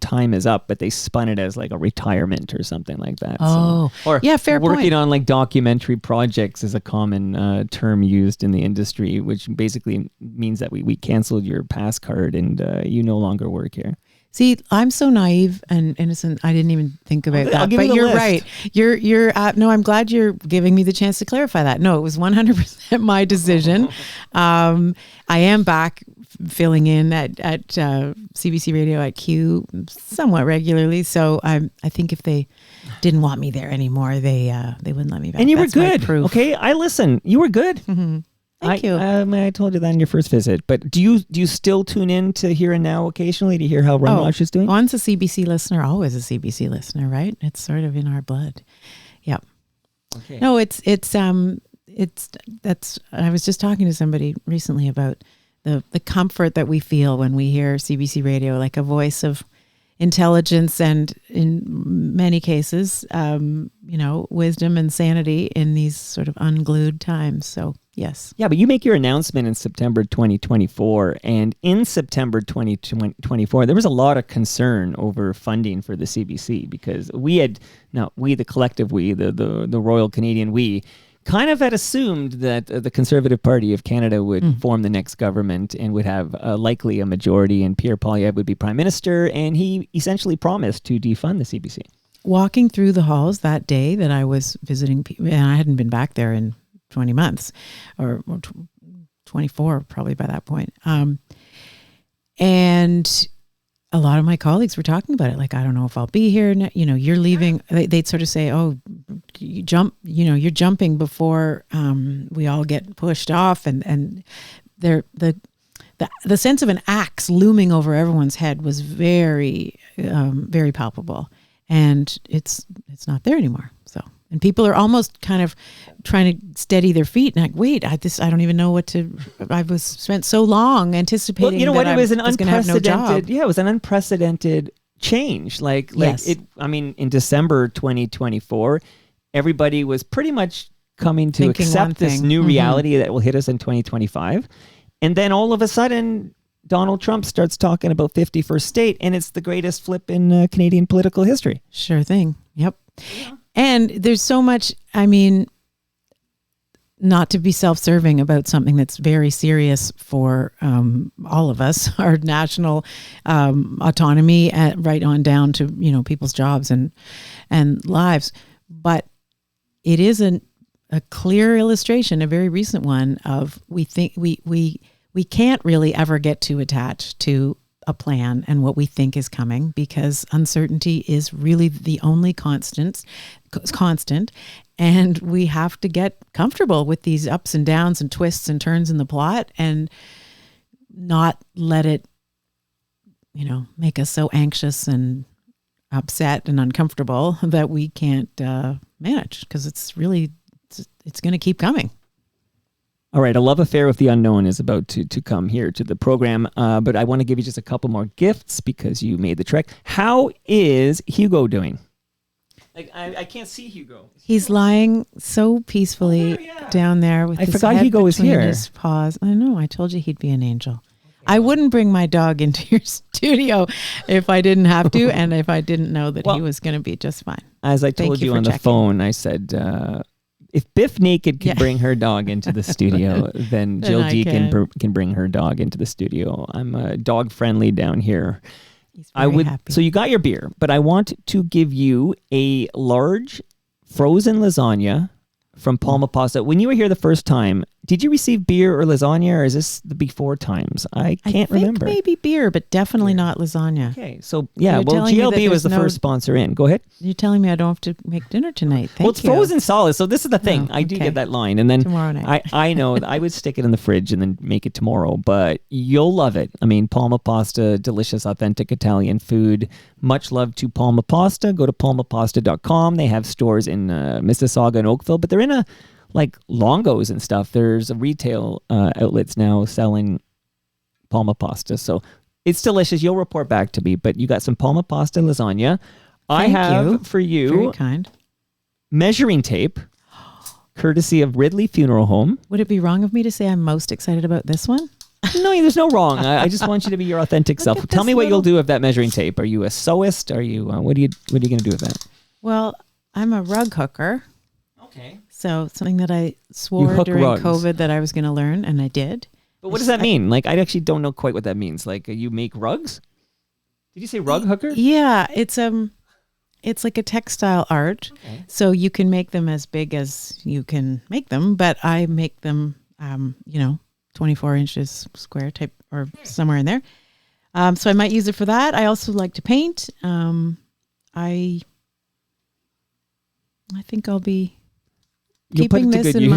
time is up, but they spun it as like a retirement or something like that. Oh, or yeah, fair working point. on like documentary projects is a common term used in the industry, which basically means that we canceled your pass card and you no longer work here. See, I'm so naive and innocent. I didn't even think about I'll that. give But you the you're list. right. You're no. I'm glad you're giving me the chance to clarify that. No, it was 100% my decision. I am back filling in at CBC Radio at Q somewhat regularly. So I think if they didn't want me there anymore, they wouldn't let me back. And you That's were my good. proof. Okay, I listen. You were good. Mm-hmm. Thank you. I told you that on your first visit. But do you still tune in to Here and Now occasionally to hear how Rumrush is doing? Once a CBC listener, always a CBC listener, right? It's sort of in our blood. Yep. Okay. No, it's that's. I was just talking to somebody recently about the comfort that we feel when we hear CBC Radio, like a voice of intelligence and, in many cases, wisdom and sanity in these sort of unglued times. So yes. Yeah, but you make your announcement in September 2024, and in September 2024, there was a lot of concern over funding for the CBC because the collective we, the Royal Canadian we, kind of had assumed that the Conservative Party of Canada would form the next government and would have likely a majority, and Pierre Poilievre would be prime minister, and he essentially promised to defund the CBC. Walking through the halls that day that I was visiting, and I hadn't been back there in 20 months or 24 probably by that point. And a lot of my colleagues were talking about it. Like, I don't know if I'll be here. You're leaving. They'd sort of say, oh, you're jumping before we all get pushed off. And the sense of an axe looming over everyone's head was very, very palpable. And it's not there anymore. So, and people are almost kind of trying to steady their feet. And like, wait, I don't even know what to. I was spent so long anticipating. Well, you know what? It was an unprecedented. No, it was an unprecedented change. Like yes. in December 2024, everybody was pretty much coming to Thinking accept this one new thing. reality that will hit us in 2025, and then all of a sudden, Donald Trump starts talking about 51st state, and it's the greatest flip in Canadian political history. Sure thing. Yep. Yeah. And there's so much, not to be self-serving about something that's very serious for all of us, our national autonomy, right on down to, people's jobs and lives. But it is a clear illustration, a very recent one, of we think we can't really ever get too attached to a plan and what we think is coming, because uncertainty is really the only constant, and we have to get comfortable with these ups and downs and twists and turns in the plot and not let it, make us so anxious and upset and uncomfortable that we can't manage, because it's going to keep coming. All right, a love affair with the unknown is about to come here to the program, but I want to give you just a couple more gifts because you made the trek. How is Hugo doing? Like, I can't see Hugo. He's lying so peacefully down there with his forgot head Hugo was between here. his paws. I know. I told you he'd be an angel. Okay. I wouldn't bring my dog into your studio if I didn't have to, and if I didn't know that he was going to be just fine. As I told you on the phone, I said, if Biff Naked can bring her dog into the studio, then Jill Deacon can bring her dog into the studio. I'm dog friendly down here. He's very happy. So you got your beer, but I want to give you a large frozen lasagna from Palma Pasta. When you were here the first time, did you receive beer or lasagna, or is this the before times? I can't remember. Maybe beer, but definitely not lasagna. Okay, so yeah, You're telling me GLB that was the first sponsor in. Go ahead. You're telling me I don't have to make dinner tonight. Thank you. It's frozen solid, so this is the thing. I do get that line, and then tomorrow night. I know I would stick it in the fridge and then make it tomorrow, but you'll love it. I mean, Palma Pasta, delicious, authentic Italian food. Much love to Palma Pasta. Go to palmapasta.com. They have stores in Mississauga and Oakville, but they're in like Longo's and stuff. There's retail outlets now selling Palma Pasta. So it's delicious. You'll report back to me, but you got some Palma Pasta lasagna. I have for you very kind measuring tape, courtesy of Ridley Funeral Home. Would it be wrong of me to say I'm most excited about this one? No, there's no wrong. I just want you to be your authentic self. at Tell this me what you'll little- do with that measuring tape. Are you a sewist? Are you what are you going to do with that? Well, I'm a rug hooker. Okay. So something that I swore hook during rugs. COVID that I was going to learn, and I did. But what does that mean? Like, I actually don't know quite what that means. Like, you make rugs? Did you say rug hooker? Yeah, it's like a textile art. Okay. So you can make them as big as you can make them, but I make them 24 inches square type or somewhere in there. So I might use it for that. I also like to paint. I think I'll be You'll put keeping it to this good use.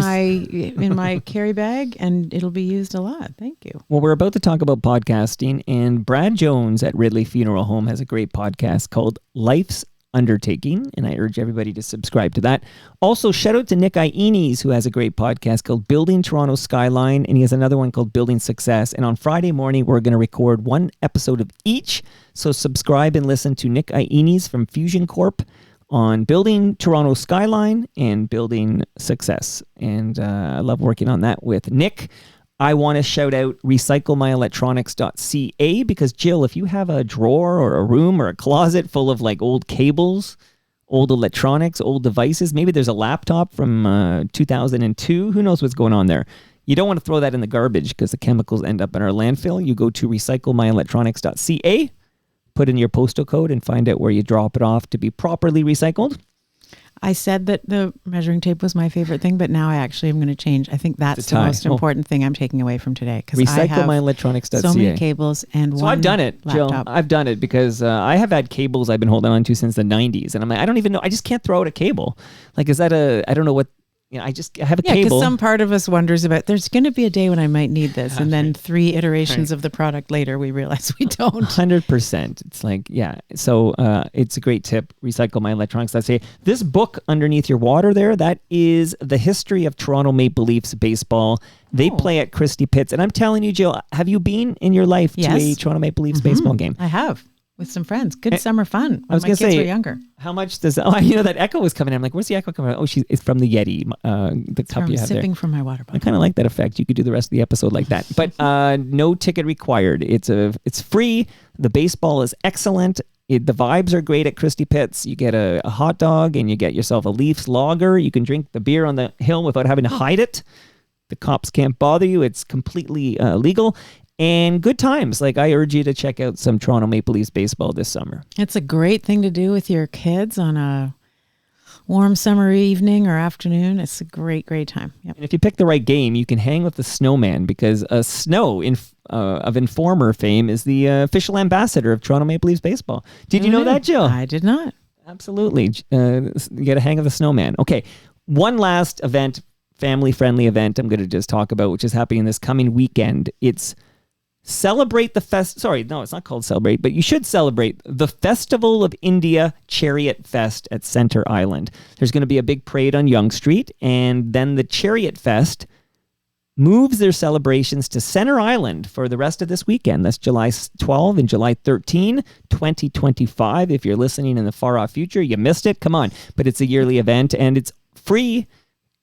in my carry bag, and it'll be used a lot. Thank you. Well, we're about to talk about podcasting, and Brad Jones at Ridley Funeral Home has a great podcast called Life's Undertaking, and I urge everybody to subscribe to that. Also, shout out to Nick Iones, who has a great podcast called Building Toronto Skyline, and he has another one called Building Success. And on Friday morning, we're going to record one episode of each. So subscribe and listen to Nick Iones from Fusion Corp on Building Toronto Skyline and Building Success. And I love working on that with Nick. I want to shout out recyclemyelectronics.ca because, Jill, if you have a drawer or a room or a closet full of like old cables, old electronics, old devices, maybe there's a laptop from 2002, who knows what's going on there. You don't want to throw that in the garbage because the chemicals end up in our landfill. You go to recyclemyelectronics.ca, put in your postal code and find out where you drop it off to be properly recycled. I said that the measuring tape was my favorite thing, but now I actually am going to change. I think that's the tie. most important thing I'm taking away from today because I have Recyclemyelectronics.ca. so many cables and So one I've done it, Jill. laptop. I've done it because I have had cables I've been holding on to since the 90s. And I'm like, I don't even know. I just can't throw out a cable. Like, is that I don't know what, I have a Yeah, cable. because some part of us wonders about, there's going to be a day when I might need this. And then 3 iterations of the product later, we realize we don't. 100%. It's like, yeah. So it's a great tip. Recycle my electronics. Let's say this book underneath your water there, that is the history of Toronto Maple Leafs baseball. They play at Christie Pitts. And I'm telling you, Jill, have you been in your life to Yes. a Toronto Maple Leafs baseball game? I have with some friends. Good summer fun when was my gonna kids say, were younger. How much does that echo was coming in? I'm like, where's the echo coming in? Oh, it's from the Yeti, the cup From you have there. sipping from my water I bottle. kind of like that effect. You could do the rest of the episode like that. But no ticket required. It's free. The baseball is excellent. The vibes are great at Christie Pitts. You get a hot dog and you get yourself a Leafs lager. You can drink the beer on the hill without having to hide it. The cops can't bother you. It's completely legal. And good times. Like, I urge you to check out some Toronto Maple Leafs baseball this summer. It's a great thing to do with your kids on a warm summer evening or afternoon. It's a great, great time. Yep. And if you pick the right game, you can hang with the snowman because Snow of Informer fame is the official ambassador of Toronto Maple Leafs baseball. Did you know that, Jill? I did not. Absolutely. You get a hang of the snowman. Okay. One last event, family-friendly event I'm going to just talk about, which is happening this coming weekend. It's Celebrate the Sorry, no, it's not called Celebrate, but you should celebrate the Festival of India Chariot Fest at Center Island. There's going to be a big parade on Yonge Street, and then the Chariot Fest moves their celebrations to Center Island for the rest of this weekend. That's July 12 and July 13, 2025. If you're listening in the far-off future, you missed it. Come on. But it's a yearly event, and it's free,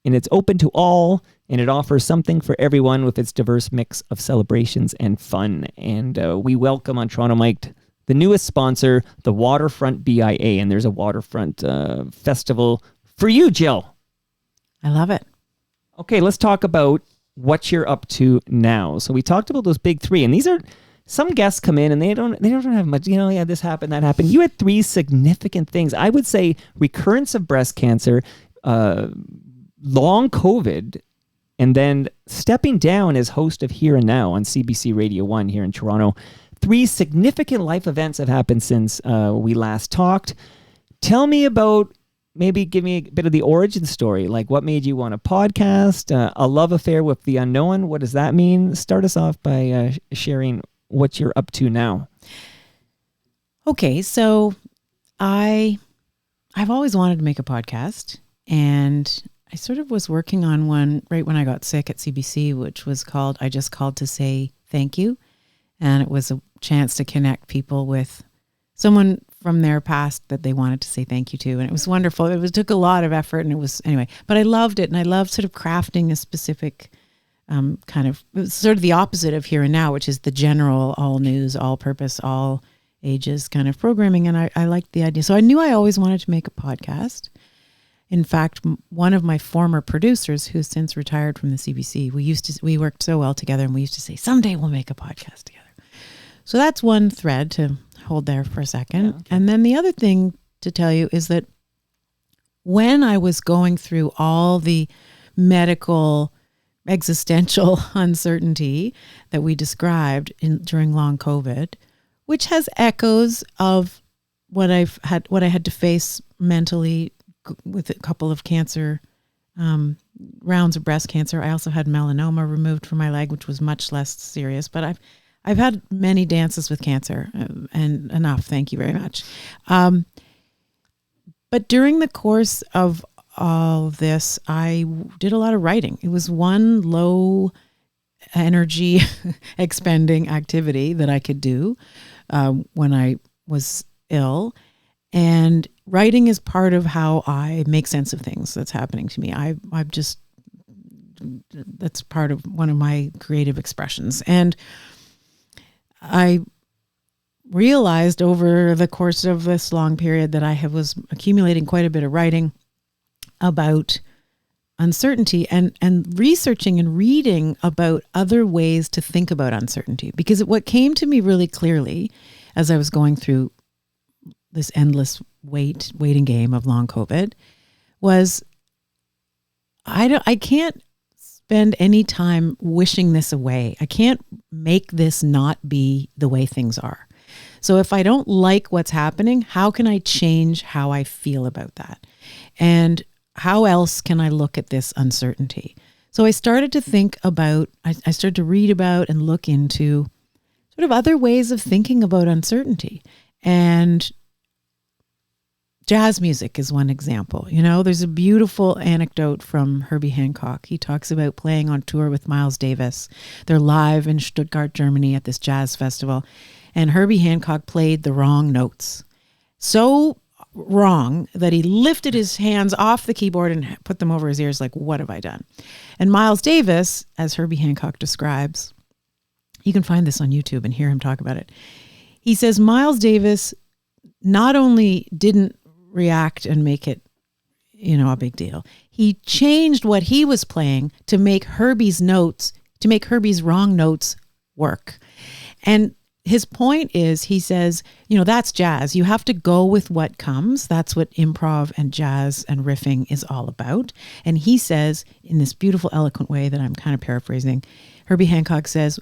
and it's open to all, and it offers something for everyone with its diverse mix of celebrations and fun. And we welcome on Toronto Mike the newest sponsor, the Waterfront BIA, and there's a waterfront festival for you, Jill. I love it. Okay, let's talk about what you're up to now. So we talked about those big 3, and these are some guests come in and they don't have much. Yeah, this happened, that happened. You had 3 significant things. I would say recurrence of breast cancer, long COVID, and then stepping down as host of Here and Now on CBC Radio 1 here in Toronto. 3 significant life events have happened since we last talked. Tell me about, maybe give me a bit of the origin story. Like, what made you want to podcast? A love affair with the unknown. What does that mean? Start us off by sharing what you're up to now. Okay, so I've always wanted to make a podcast, and I sort of was working on one right when I got sick at CBC, which was called I Just Called to Say Thank You. And it was a chance to connect people with someone from their past that they wanted to say thank you to. And it was wonderful. It took a lot of effort, and it was, anyway, but I loved it. And I loved sort of crafting a specific kind of sort of the opposite of Here and Now, which is the general, all news, all purpose, all ages kind of programming. And I liked the idea. So I knew I always wanted to make a podcast. In fact, one of my former producers, who's since retired from the CBC, we worked so well together, and we used to say, someday we'll make a podcast together. So that's one thread to hold there for a second. Yeah, okay. And then the other thing to tell you is that when I was going through all the medical existential uncertainty that we described during long COVID, which has echoes of what I had to face mentally with a couple of cancer rounds of breast cancer. I also had melanoma removed from my leg, which was much less serious. But I've had many dances with cancer, and enough. Thank you very much. But during the course of all this, I did a lot of writing. It was one low energy expending activity that I could do when I was ill. And writing is part of how I make sense of things that's happening to me. That's part of one of my creative expressions. And I realized over the course of this long period that I was accumulating quite a bit of writing about uncertainty and researching and reading about other ways to think about uncertainty. Because what came to me really clearly as I was going through this endless waiting game of long COVID was I can't spend any time wishing this away. I can't make this not be the way things are. So if I don't like what's happening, how can I change how I feel about that? And how else can I look at this uncertainty? So I started to think about, I started to read about and look into sort of other ways of thinking about uncertainty. And jazz music is one example. You know, there's a beautiful anecdote from Herbie Hancock. He talks about playing on tour with Miles Davis. They're live in Stuttgart, Germany at this jazz festival. And Herbie Hancock played the wrong notes. So wrong that he lifted his hands off the keyboard and put them over his ears like, what have I done? And Miles Davis, as Herbie Hancock describes, you can find this on YouTube and hear him talk about it. He says Miles Davis not only didn't react and make it, a big deal. He changed what he was playing to make Herbie's wrong notes work. And his point is, he says, that's jazz. You have to go with what comes. That's what improv and jazz and riffing is all about. And he says, in this beautiful, eloquent way that I'm kind of paraphrasing, Herbie Hancock says,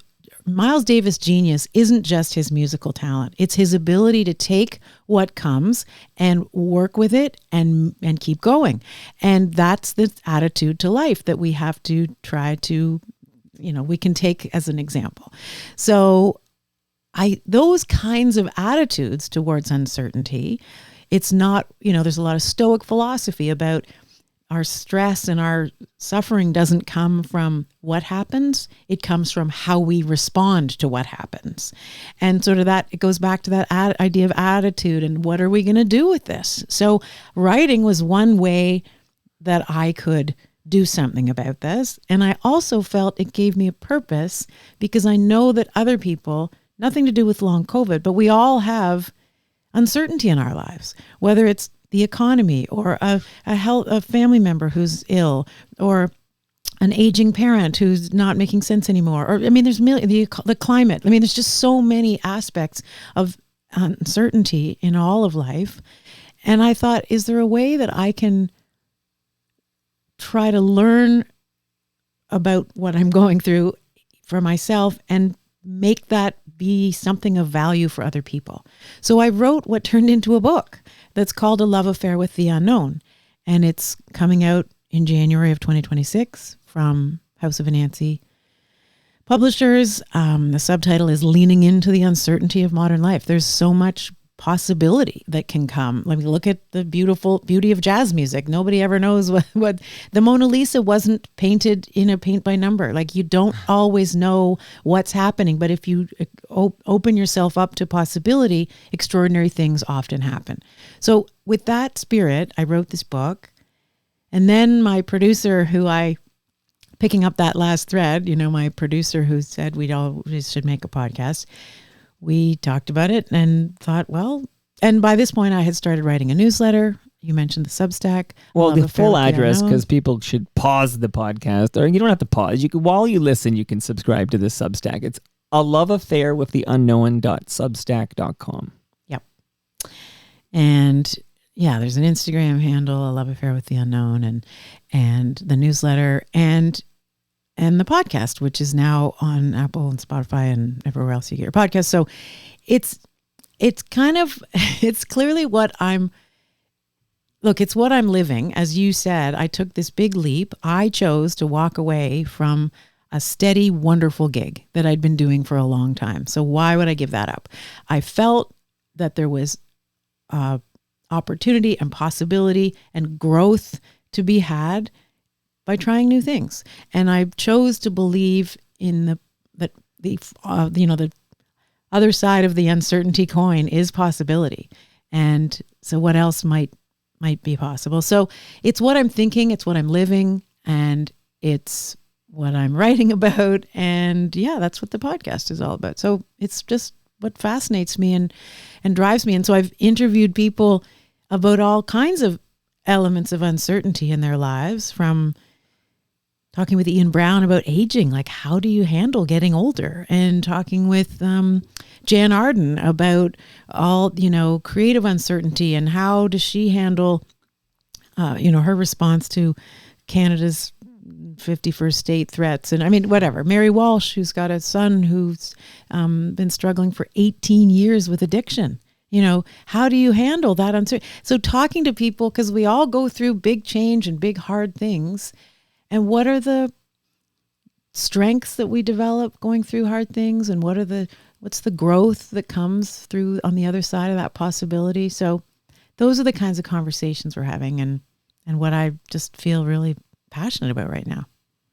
Miles Davis' genius isn't just his musical talent. It's his ability to take what comes and work with it and keep going. And that's the attitude to life that we have to try to, we can take as an example. So those kinds of attitudes towards uncertainty, it's not, there's a lot of Stoic philosophy about our stress and our suffering doesn't come from what happens. It comes from how we respond to what happens. And sort of that, it goes back to that idea of attitude and what are we going to do with this? So writing was one way that I could do something about this. And I also felt it gave me a purpose because I know that other people, nothing to do with long COVID, but we all have uncertainty in our lives, whether it's the economy or a family member who's ill or an aging parent who's not making sense anymore. Or, there's the climate. There's just so many aspects of uncertainty in all of life. And I thought, is there a way that I can try to learn about what I'm going through for myself and make that be something of value for other people? So I wrote what turned into a book that's called A Love Affair with the Unknown. And it's coming out in January of 2026 from House of Anansi Publishers. The subtitle is Leaning into the Uncertainty of Modern Life. There's so much possibility that can come. Let me look at the beauty of jazz music. Nobody ever knows what the Mona Lisa wasn't painted in a paint by number. Like, you don't always know what's happening, but if you open yourself up to possibility, extraordinary things often happen. So with that spirit, I wrote this book. And then my producer, who I picking up that last thread, my producer who said we should make a podcast, we talked about it and thought, well, and by this point I had started writing a newsletter. You mentioned the Substack. Well, the full Affair with the address, Unknown. because people should pause the podcast, or you don't have to pause. You can, while you listen, you can subscribe to the Substack. It's A Love Affair with the Unknown.substack.com. Yep. And yeah, there's an Instagram handle, A Love Affair with the Unknown, and the newsletter and the podcast, which is now on Apple and Spotify and everywhere else you get your podcast. So it's kind of, it's clearly it's what I'm living. As you said, I took this big leap. I chose to walk away from a steady, wonderful gig that I'd been doing for a long time. So why would I give that up? I felt that there was opportunity and possibility and growth to be had by trying new things. And I chose to believe in the other side of the uncertainty coin is possibility. And so what else might be possible? So it's what I'm thinking, it's what I'm living, and it's what I'm writing about. And yeah, that's what the podcast is all about. So it's just what fascinates me and drives me. And so I've interviewed people about all kinds of elements of uncertainty in their lives, from talking with Ian Brown about aging, like how do you handle getting older, and talking with Jan Arden about all, creative uncertainty and how does she handle, her response to Canada's 51st state threats. And I mean, whatever. Mary Walsh, who's got a son who's been struggling for 18 years with addiction. How do you handle that uncertainty? So talking to people, because we all go through big change and big hard things. And what are the strengths that we develop going through hard things? And what's the growth that comes through on the other side of that possibility? So those are the kinds of conversations we're having, and what I just feel really passionate about right now.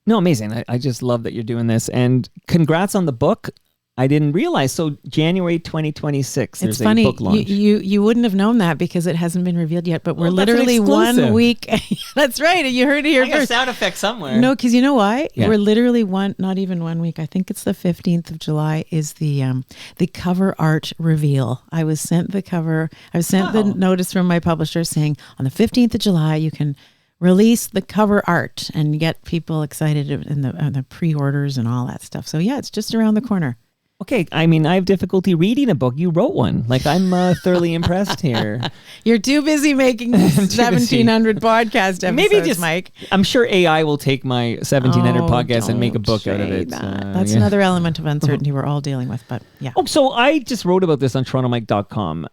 No, amazing. I just love that you're doing this. And congrats on the book. I didn't realize. So January 2026, there's It's funny, a book launch. you wouldn't have known that because it hasn't been revealed yet, but we're Well, that's an literally exclusive. 1 week. That's right. You heard it here I got a first. sound effect somewhere. No, because you know why? Yeah. We're literally not even 1 week. I think it's the 15th of July is the cover art reveal. I was sent the cover. I was sent the notice from my publisher saying on the 15th of July, you can release the cover art and get people excited in the pre-orders and all that stuff. So yeah, it's just around the corner. Okay, I mean, I have difficulty reading a book. You wrote one. Like, I'm thoroughly impressed here. You're too busy making 1,700 podcast episodes, Maybe just, Mike. I'm sure AI will take my 1,700 podcasts and make a book out of it. That's Yeah. another element of uncertainty we're all dealing with, but yeah. Oh, so I just wrote about this on TorontoMike.com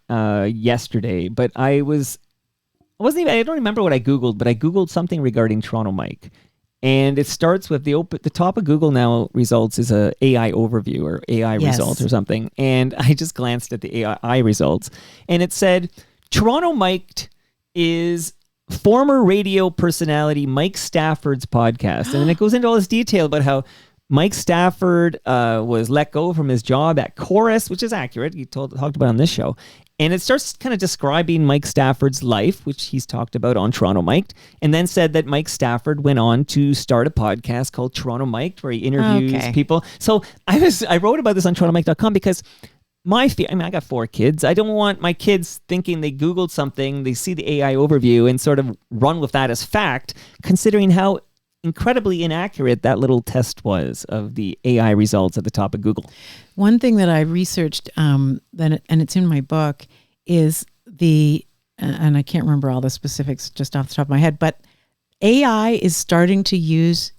yesterday, but I don't remember what I Googled, but I Googled something regarding Toronto Mike. And it starts with the top of Google now results is a AI overview or AI results or something. And I just glanced at the AI results, and it said Toronto Mike is former radio personality Mike Stafford's podcast. And then it goes into all this detail about how Mike Stafford was let go from his job at Chorus, which is accurate. He talked about it on this show. And it starts kind of describing Mike Stafford's life, which he's talked about on Toronto Mike, and then said that Mike Stafford went on to start a podcast called Toronto Mike, where he interviews people. So I wrote about this on TorontoMike.com because I got 4 kids. I don't want my kids thinking they Googled something, they see the AI overview and sort of run with that as fact, considering how incredibly inaccurate that little test was of the AI results at the top of Google. One thing that I researched, and it's in my book, is and I can't remember all the specifics just off the top of my head, but AI is starting to use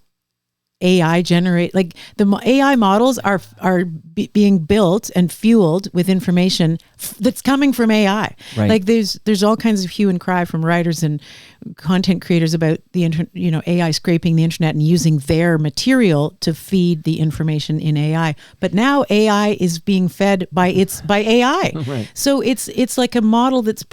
AI generate, like the AI models are being built and fueled with information that's coming from AI. Right. Like there's all kinds of hue and cry from writers and content creators about the AI scraping the internet and using their material to feed the information in AI. But now AI is being fed by AI. Right. So it's like a model that's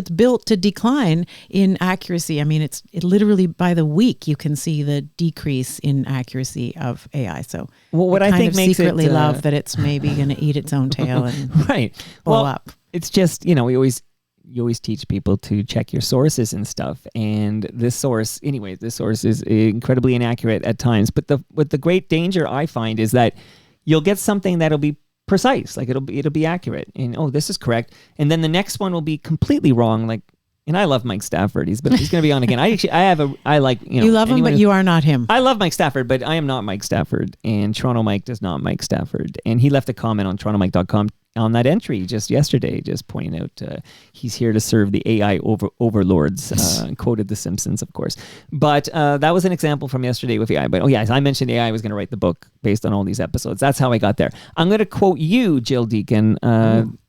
built to decline in accuracy. I mean, it literally by the week you can see the decrease in accuracy of AI. So what I kind think of makes secretly it, love that it's maybe going to eat its own tail and right. blow well, up. It's just, we always you always teach people to check your sources and stuff. And this source is incredibly inaccurate at times. But the great danger I find is that you'll get something that'll be precise, like it'll be accurate, and this is correct. And then the next one will be completely wrong, like. And I love Mike Stafford. He's going to be on again. I like. You love him, but you are not him. I love Mike Stafford, but I am not Mike Stafford. And Toronto Mike does not Mike Stafford. And he left a comment on TorontoMike.com on that entry just yesterday, just pointing out he's here to serve the AI overlords. Quoted The Simpsons, of course. But that was an example from yesterday with AI. But as I mentioned, AI was going to write the book based on all these episodes. That's how I got there. I'm going to quote you, Gill Deacon.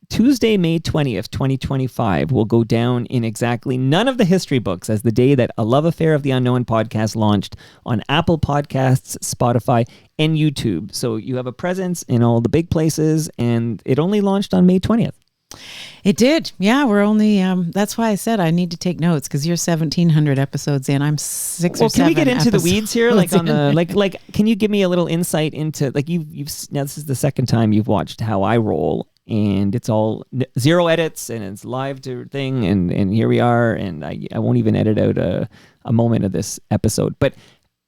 Tuesday, May 20th, 2025 will go down in exactly none of the history books as the day that A Love Affair of the Unknown podcast launched on Apple Podcasts, Spotify, and YouTube. So you have a presence in all the big places, and it only launched on May 20th. It did. Yeah, we're only, that's why I said I need to take notes, because you're 1,700 episodes in. I'm 6 or 7 Well, can we get into the weeds here? Like on the, like, can you give me a little insight into, like, now this is the second time you've watched how I roll. And it's all 0 edits, and it's live to thing, and here we are, and I won't even edit out a moment of this episode. But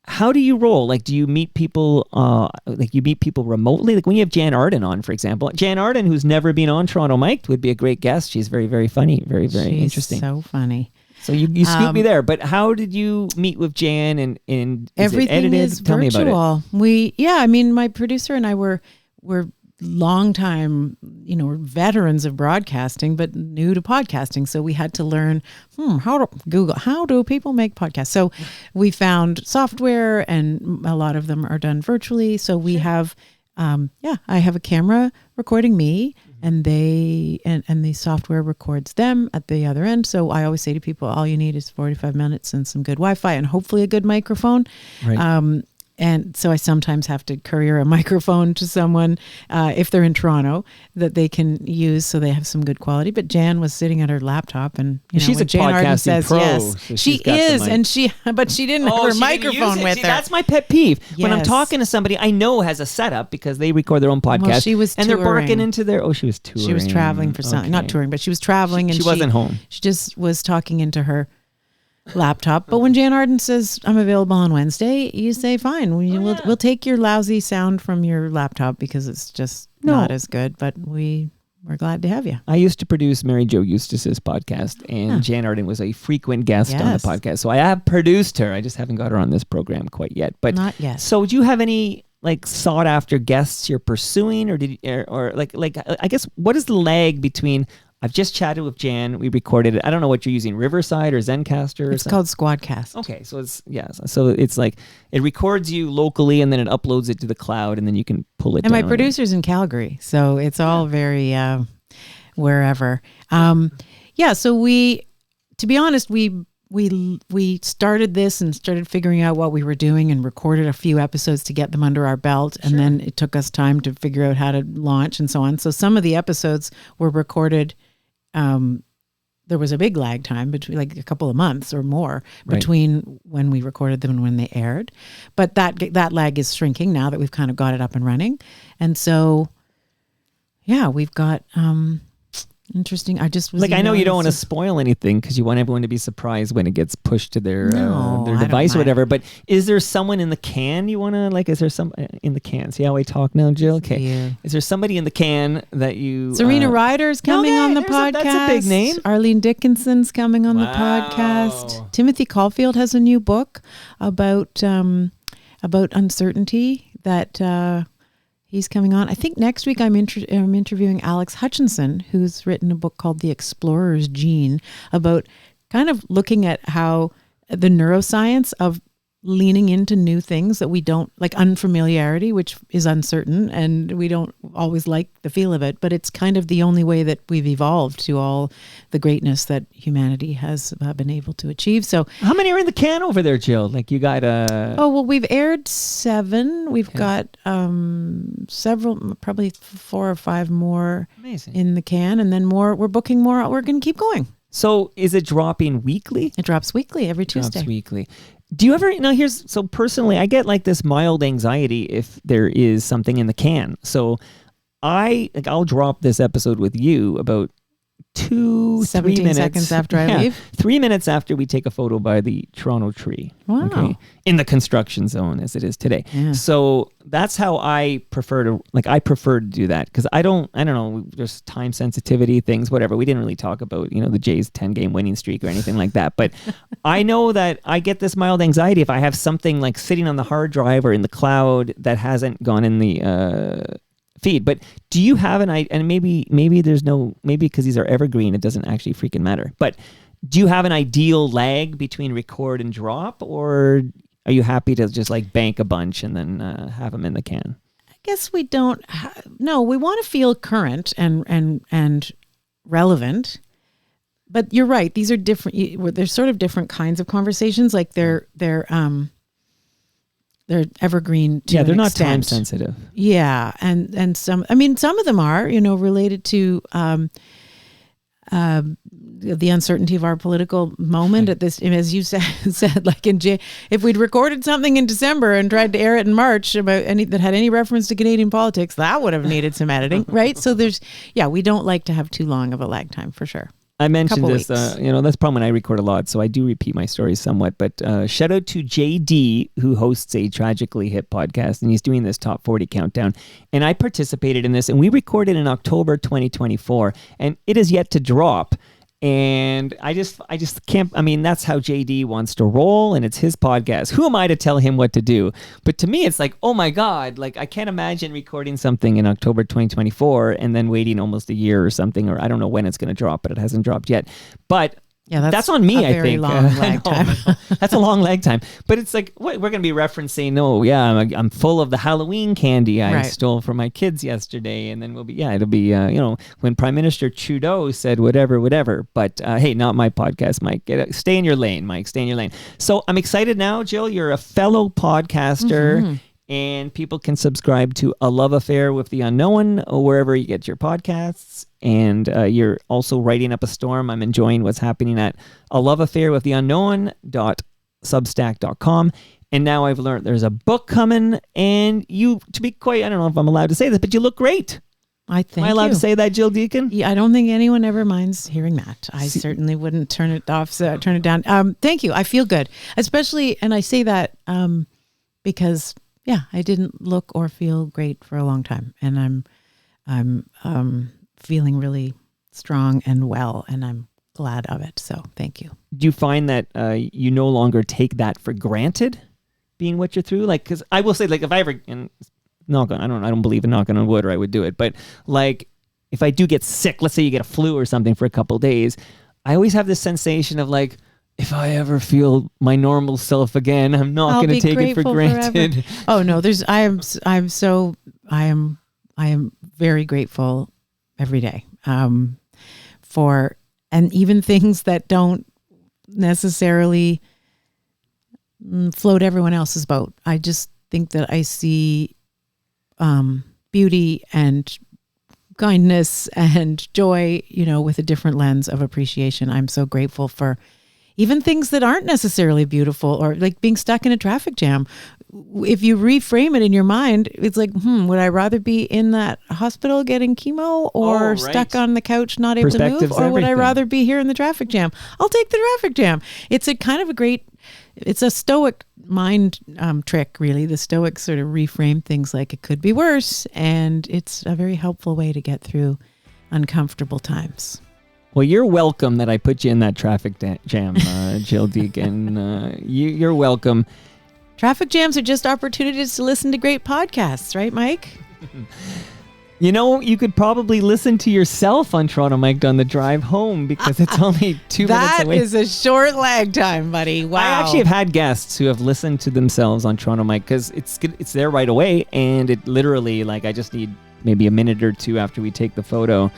how do you roll? Like, do you meet people, remotely? Like when you have Jan Arden on, for example. Jan Arden, who's never been on Toronto Mike, would be a great guest. She's very, very funny, very, very interesting. So funny. So you scooped me there, but how did you meet with Jan, and is everything it edited? is Tell virtual. me about it. My producer and I were long time, veterans of broadcasting, but new to podcasting. So we had to learn, how do people make podcasts? So we found software, and a lot of them are done virtually. So we have, I have a camera recording me, and and the software records them at the other end. So I always say to people, all you need is 45 minutes and some good Wi-Fi, and hopefully a good microphone. Right. And so I sometimes have to courier a microphone to someone if they're in Toronto that they can use, so they have some good quality. But Jan was sitting at her laptop, and she's when a Jan Arden podcasting says pro. yes, So she is, but she didn't have her microphone with her. That's my pet peeve. When I'm Yes. talking to somebody I know has a setup because they record their own podcast. Well, she was and they're barking touring. into their. Oh, she was touring. She was traveling for something, not touring, but she was traveling, and She wasn't home. She just was talking into her laptop. But when Jan Arden says I'm available on Wednesday, you say fine. We'll take your lousy sound from your laptop because it's just not as good. But we're glad to have you. I used to produce Mary Jo Eustace's podcast, and Jan Arden was a frequent guest on the podcast. So I have produced her. I just haven't got her on this program quite yet. But not yet. So do you have any like sought after guests you're pursuing, or I guess what is the lag between? I've just chatted with Jan. We recorded it. I don't know what you're using, Riverside or Zencaster or It's something. called Squadcast. Okay, so it's like it records you locally, and then it uploads it to the cloud, and then you can pull it And down. my producer's in Calgary, so it's all very wherever. So to be honest, we started this and started figuring out what we were doing, and recorded a few episodes to get them under our belt. And then it took us time to figure out how to launch and so on. So some of the episodes were recorded. There was a big lag time between, like, a couple of months or more between when we recorded them and when they aired. But that lag is shrinking now that we've kind of got it up and running. And so, we've got interesting. I just was I know you don't want to spoil anything because you want everyone to be surprised when it gets pushed to their device or whatever. But is there someone in the can you want to is there some in the can? See how I talk now, Gill? Okay. Yeah. Is there somebody in the can that you? Serena Ryder's coming on the podcast. That's a big name. Arlene Dickinson's coming on the podcast. Timothy Caulfield has a new book about uncertainty that. He's coming on. I think next week I'm interviewing Alex Hutchinson, who's written a book called The Explorer's Gene, about kind of looking at how the neuroscience of leaning into new things that we don't like, unfamiliarity, which is uncertain, and we don't always like the feel of it, but it's kind of the only way that we've evolved to all the greatness that humanity has been able to achieve. So how many are in the can over there, Gill? Like, you got we've aired 7. We've got several, probably 4 or 5 more in the can, and then more. We're booking more. We're going to keep going. So is it dropping weekly? It drops weekly, every Tuesday. Drops weekly. Do you ever, personally, I get like this mild anxiety if there is something in the can. So I'll drop this episode with you about 3 17 minutes. seconds after I leave? 3 minutes after we take a photo by the Toronto tree. Wow. In the construction zone as it is today. Yeah. So that's how I prefer to do that, because I don't know, there's time sensitivity things, whatever. We didn't really talk about, the Jays 10-game winning streak or anything like that. But I know that I get this mild anxiety if I have something like sitting on the hard drive or in the cloud that hasn't gone in the feed. But do you have and maybe because these are evergreen, it doesn't actually freaking matter. But do you have an ideal lag between record and drop, or are you happy to just like bank a bunch and then have them in the can? I guess we don't. No, we want to feel current and relevant. But you're right; these are different. They're sort of different kinds of conversations. Like they're evergreen to they're an not extent. time sensitive. Yeah, and some of them are related to the uncertainty of our political moment at this, as you said, like if we'd recorded something in December and tried to air it in March about that had any reference to Canadian politics, that would have needed some editing, right? So we don't like to have too long of a lag time for sure. I mentioned this, weeks. That's probably when I record a lot, so I do repeat my stories somewhat. But shout out to JD, who hosts a Tragically Hip podcast, and he's doing this top 40 countdown. And I participated in this, and we recorded in October 2024, and it is yet to drop. And I just can't. I mean, that's how JD wants to roll, and it's his podcast. Who am I to tell him what to do? But to me, it's like, oh my God, like I can't imagine recording something in October 2024 and then waiting almost a year or something, or I don't know when it's going to drop, but it hasn't dropped yet. But yeah, that's on me, I very think. Long lag time. That's a long lag time. But it's like, we're going to be referencing, I'm full of the Halloween candy I stole from my kids yesterday. And then it'll be, when Prime Minister Trudeau said whatever. But hey, not my podcast, Mike. Stay in your lane, Mike. Stay in your lane. So I'm excited now, Jill. You're a fellow podcaster. Mm-hmm. And people can subscribe to A Love Affair with the Unknown wherever you get your podcasts. And you're also writing up a storm. I'm enjoying what's happening at aloveaffairwiththeunknown.substack.com. And now I've learned there's a book coming. And you, to be quite, I don't know if I'm allowed to say this, but you look great. I think. Am I allowed to say that, Jill Deacon? Yeah, I don't think anyone ever minds hearing that. I certainly wouldn't turn it off, turn it down. Thank you. I feel good. Especially, and I say that because... yeah, I didn't look or feel great for a long time, and I'm feeling really strong and well, and I'm glad of it. So thank you. Do you find that you no longer take that for granted, being what you're through? Like, because I will say, like, if I ever I don't believe in knocking on wood, or I would do it, but like, if I do get sick, let's say you get a flu or something for a couple of days, I always have this sensation of like, if I ever feel my normal self again, I'm not going to take it for granted. Forever. Oh no, I am very grateful every day for, and even things that don't necessarily float everyone else's boat. I just think that I see beauty and kindness and joy, with a different lens of appreciation. I'm so grateful for even things that aren't necessarily beautiful, or like being stuck in a traffic jam. If you reframe it in your mind, it's like, would I rather be in that hospital getting chemo, or stuck on the couch not able to move, or would I rather be here in the traffic jam? I'll take the traffic jam. It's a kind of it's a stoic mind trick, really. The Stoics sort of reframe things like it could be worse, and it's a very helpful way to get through uncomfortable times. Well, you're welcome that I put you in that traffic jam, Jill Deacon. You're welcome. Traffic jams are just opportunities to listen to great podcasts, right, Mike? You could probably listen to yourself on Toronto Mike on the drive home, because it's only 2 minutes away. That is a short lag time, buddy. Wow. I actually have had guests who have listened to themselves on Toronto Mike, because it's there right away, and it literally, like, I just need maybe a minute or two after we take the photo.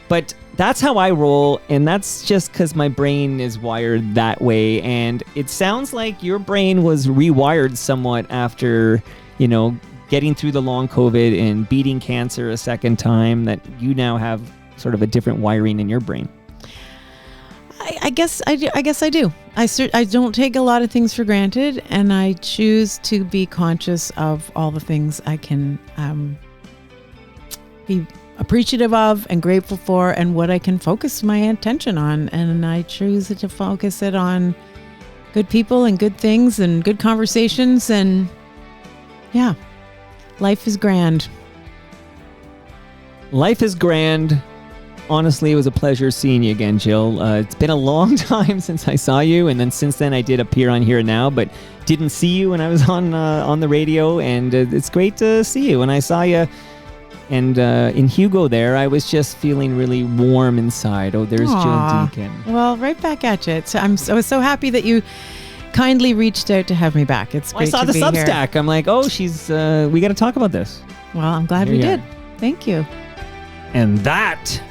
But that's how I roll, and that's just because my brain is wired that way. And it sounds like your brain was rewired somewhat after, getting through the long COVID and beating cancer a second time, that you now have sort of a different wiring in your brain. I guess I do. I don't take a lot of things for granted, and I choose to be conscious of all the things I can be appreciative of and grateful for, and what I can focus my attention on. And I choose to focus it on good people and good things and good conversations. And yeah, life is grand. Life is grand. Honestly, it was a pleasure seeing you again, Gill. It's been a long time since I saw you, and then since then I did appear on Here and Now, but didn't see you when I was on the radio, and it's great to see you. When I saw you and in Hugo there, I was just feeling really warm inside. Oh, there's Jill Deacon. Well, right back at you. I was so happy that you kindly reached out to have me back. It's great I saw to the be here. Substack. I'm like, oh, we got to talk about this. Well, I'm glad we did. Thank you. And that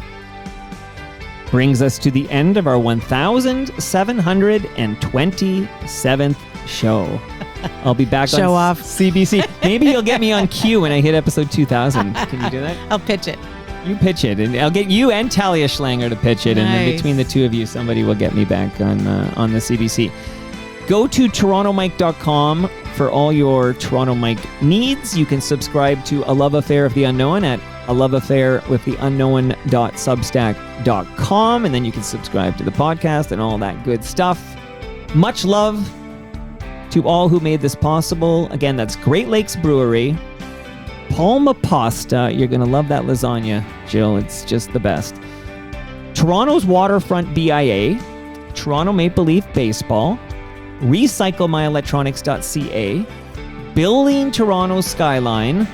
brings us to the end of our 1,727th show. I'll be back Show on off. CBC. Maybe you'll get me on cue when I hit episode 2,000. Can you do that? I'll pitch it. You pitch it, and I'll get you and Talia Schlanger to pitch it, and then Nice. between the two of you, somebody will get me back on the CBC. Go to torontomike.com for all your Toronto Mike needs. You can subscribe to A Love Affair of the Unknown at aloveaffairwiththeunknown.substack.com, and then you can subscribe to the podcast and all that good stuff. Much love to all who made this possible. Again, that's Great Lakes Brewery, Palma Pasta. You're going to love that lasagna, Jill. It's just the best. Toronto's Waterfront BIA, Toronto Maple Leaf Baseball, RecycleMyElectronics.ca, Building Toronto Skyline,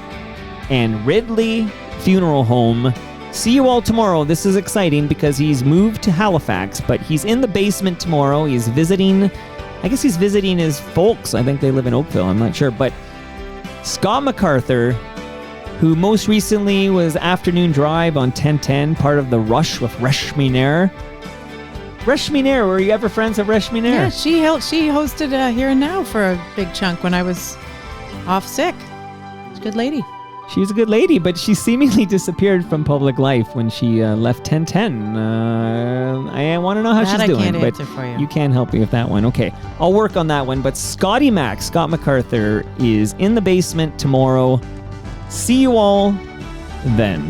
and Ridley Funeral Home. See you all tomorrow. This is exciting because he's moved to Halifax, but he's in the basement tomorrow. He's visiting his folks. I think they live in Oakville. I'm not sure. But Scott MacArthur, who most recently was Afternoon Drive on 1010, part of the Rush with Reshmi Nair. Reshmi Nair, were you ever friends of Reshmi Nair? Yeah, she hosted Here and Now for a big chunk when I was off sick. She's a good lady. She's a good lady, but she seemingly disappeared from public life when she left 1010. I want to know how That she's I doing, can't but answer for you. you can't help me with that one. Okay, I'll work on that one. But Scott MacArthur is in the basement tomorrow. See you all then.